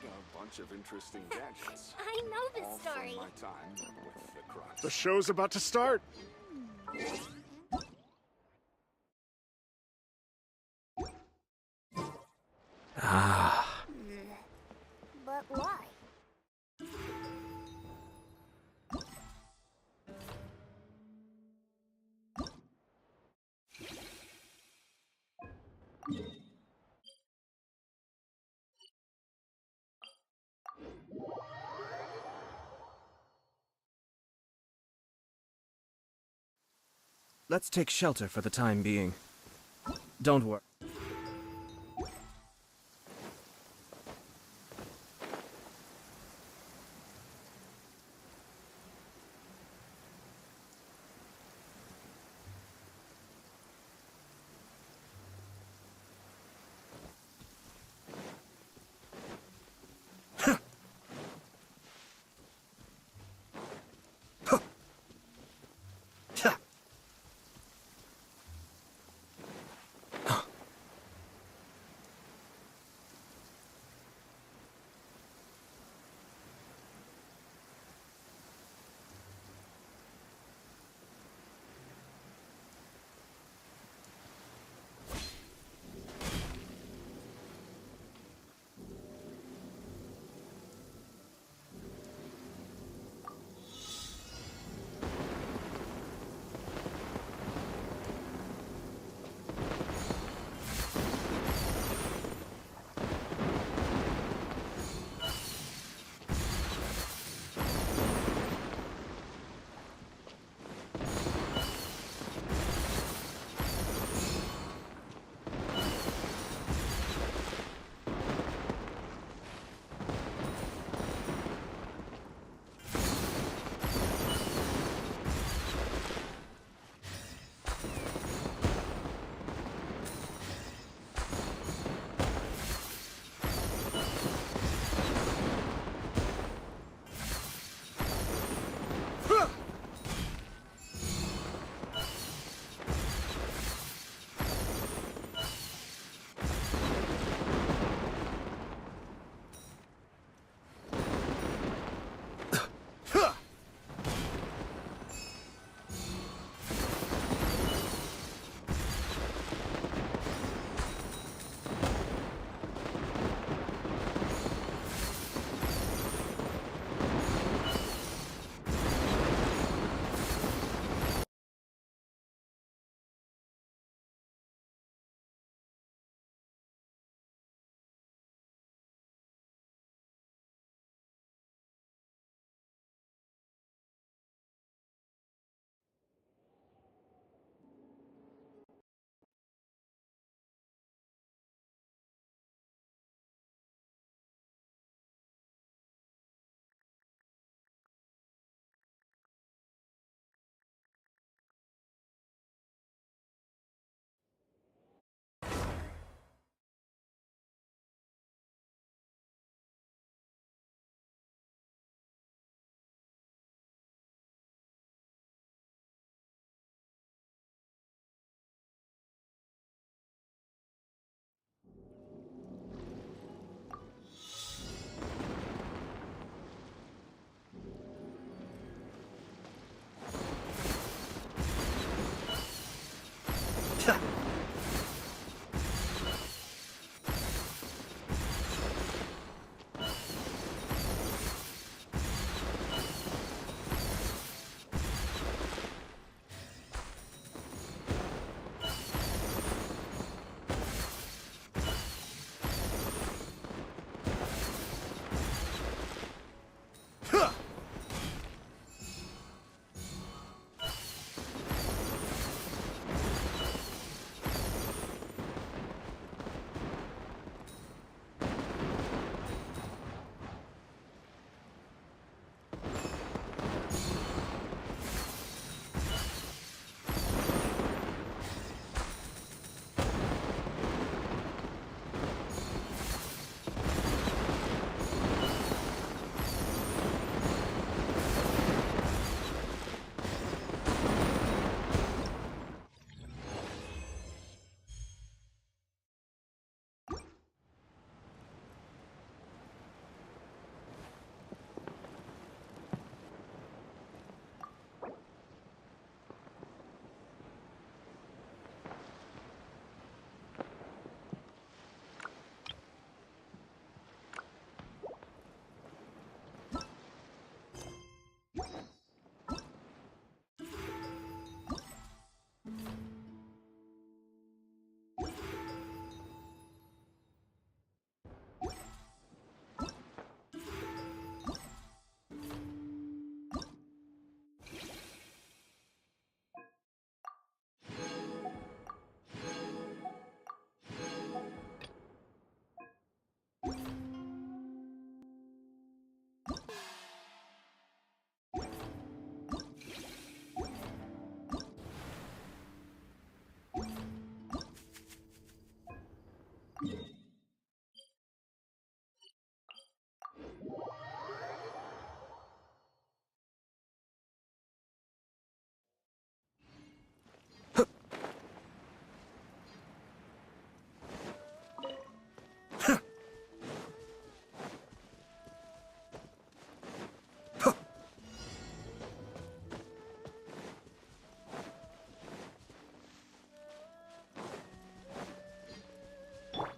got a bunch of interesting gadgets.
I know this
all
story.
from my time with the Crux.
The show's about to start.
Ah.
But why?
Let's take shelter for the time being. Don't worry.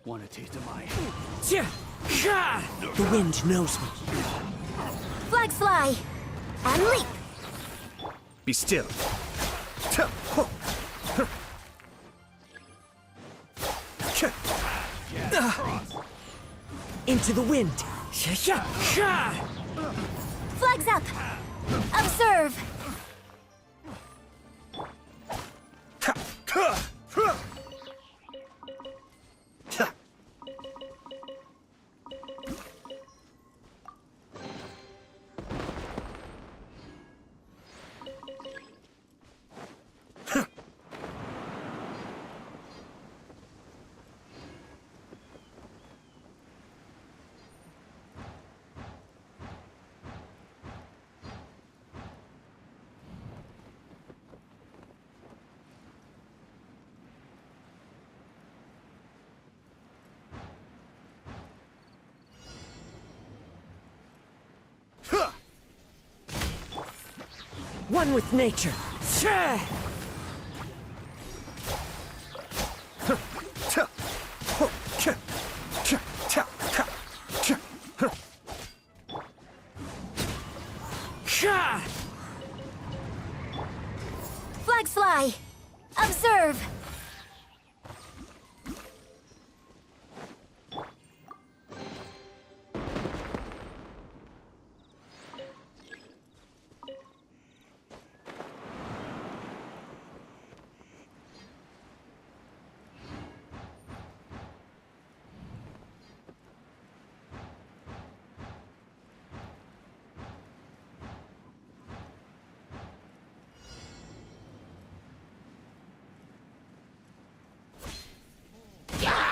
Want a taste of my...
The wind knows me.
Flags fly! And leap!
Be still.
Into the wind.
Flags up! Observe!
One with nature.
Flags fly! Observe!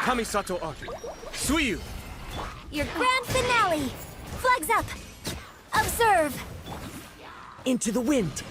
Kamisato Art. Suiyu!
Your grand finale! Flags up! Observe!
Into the wind.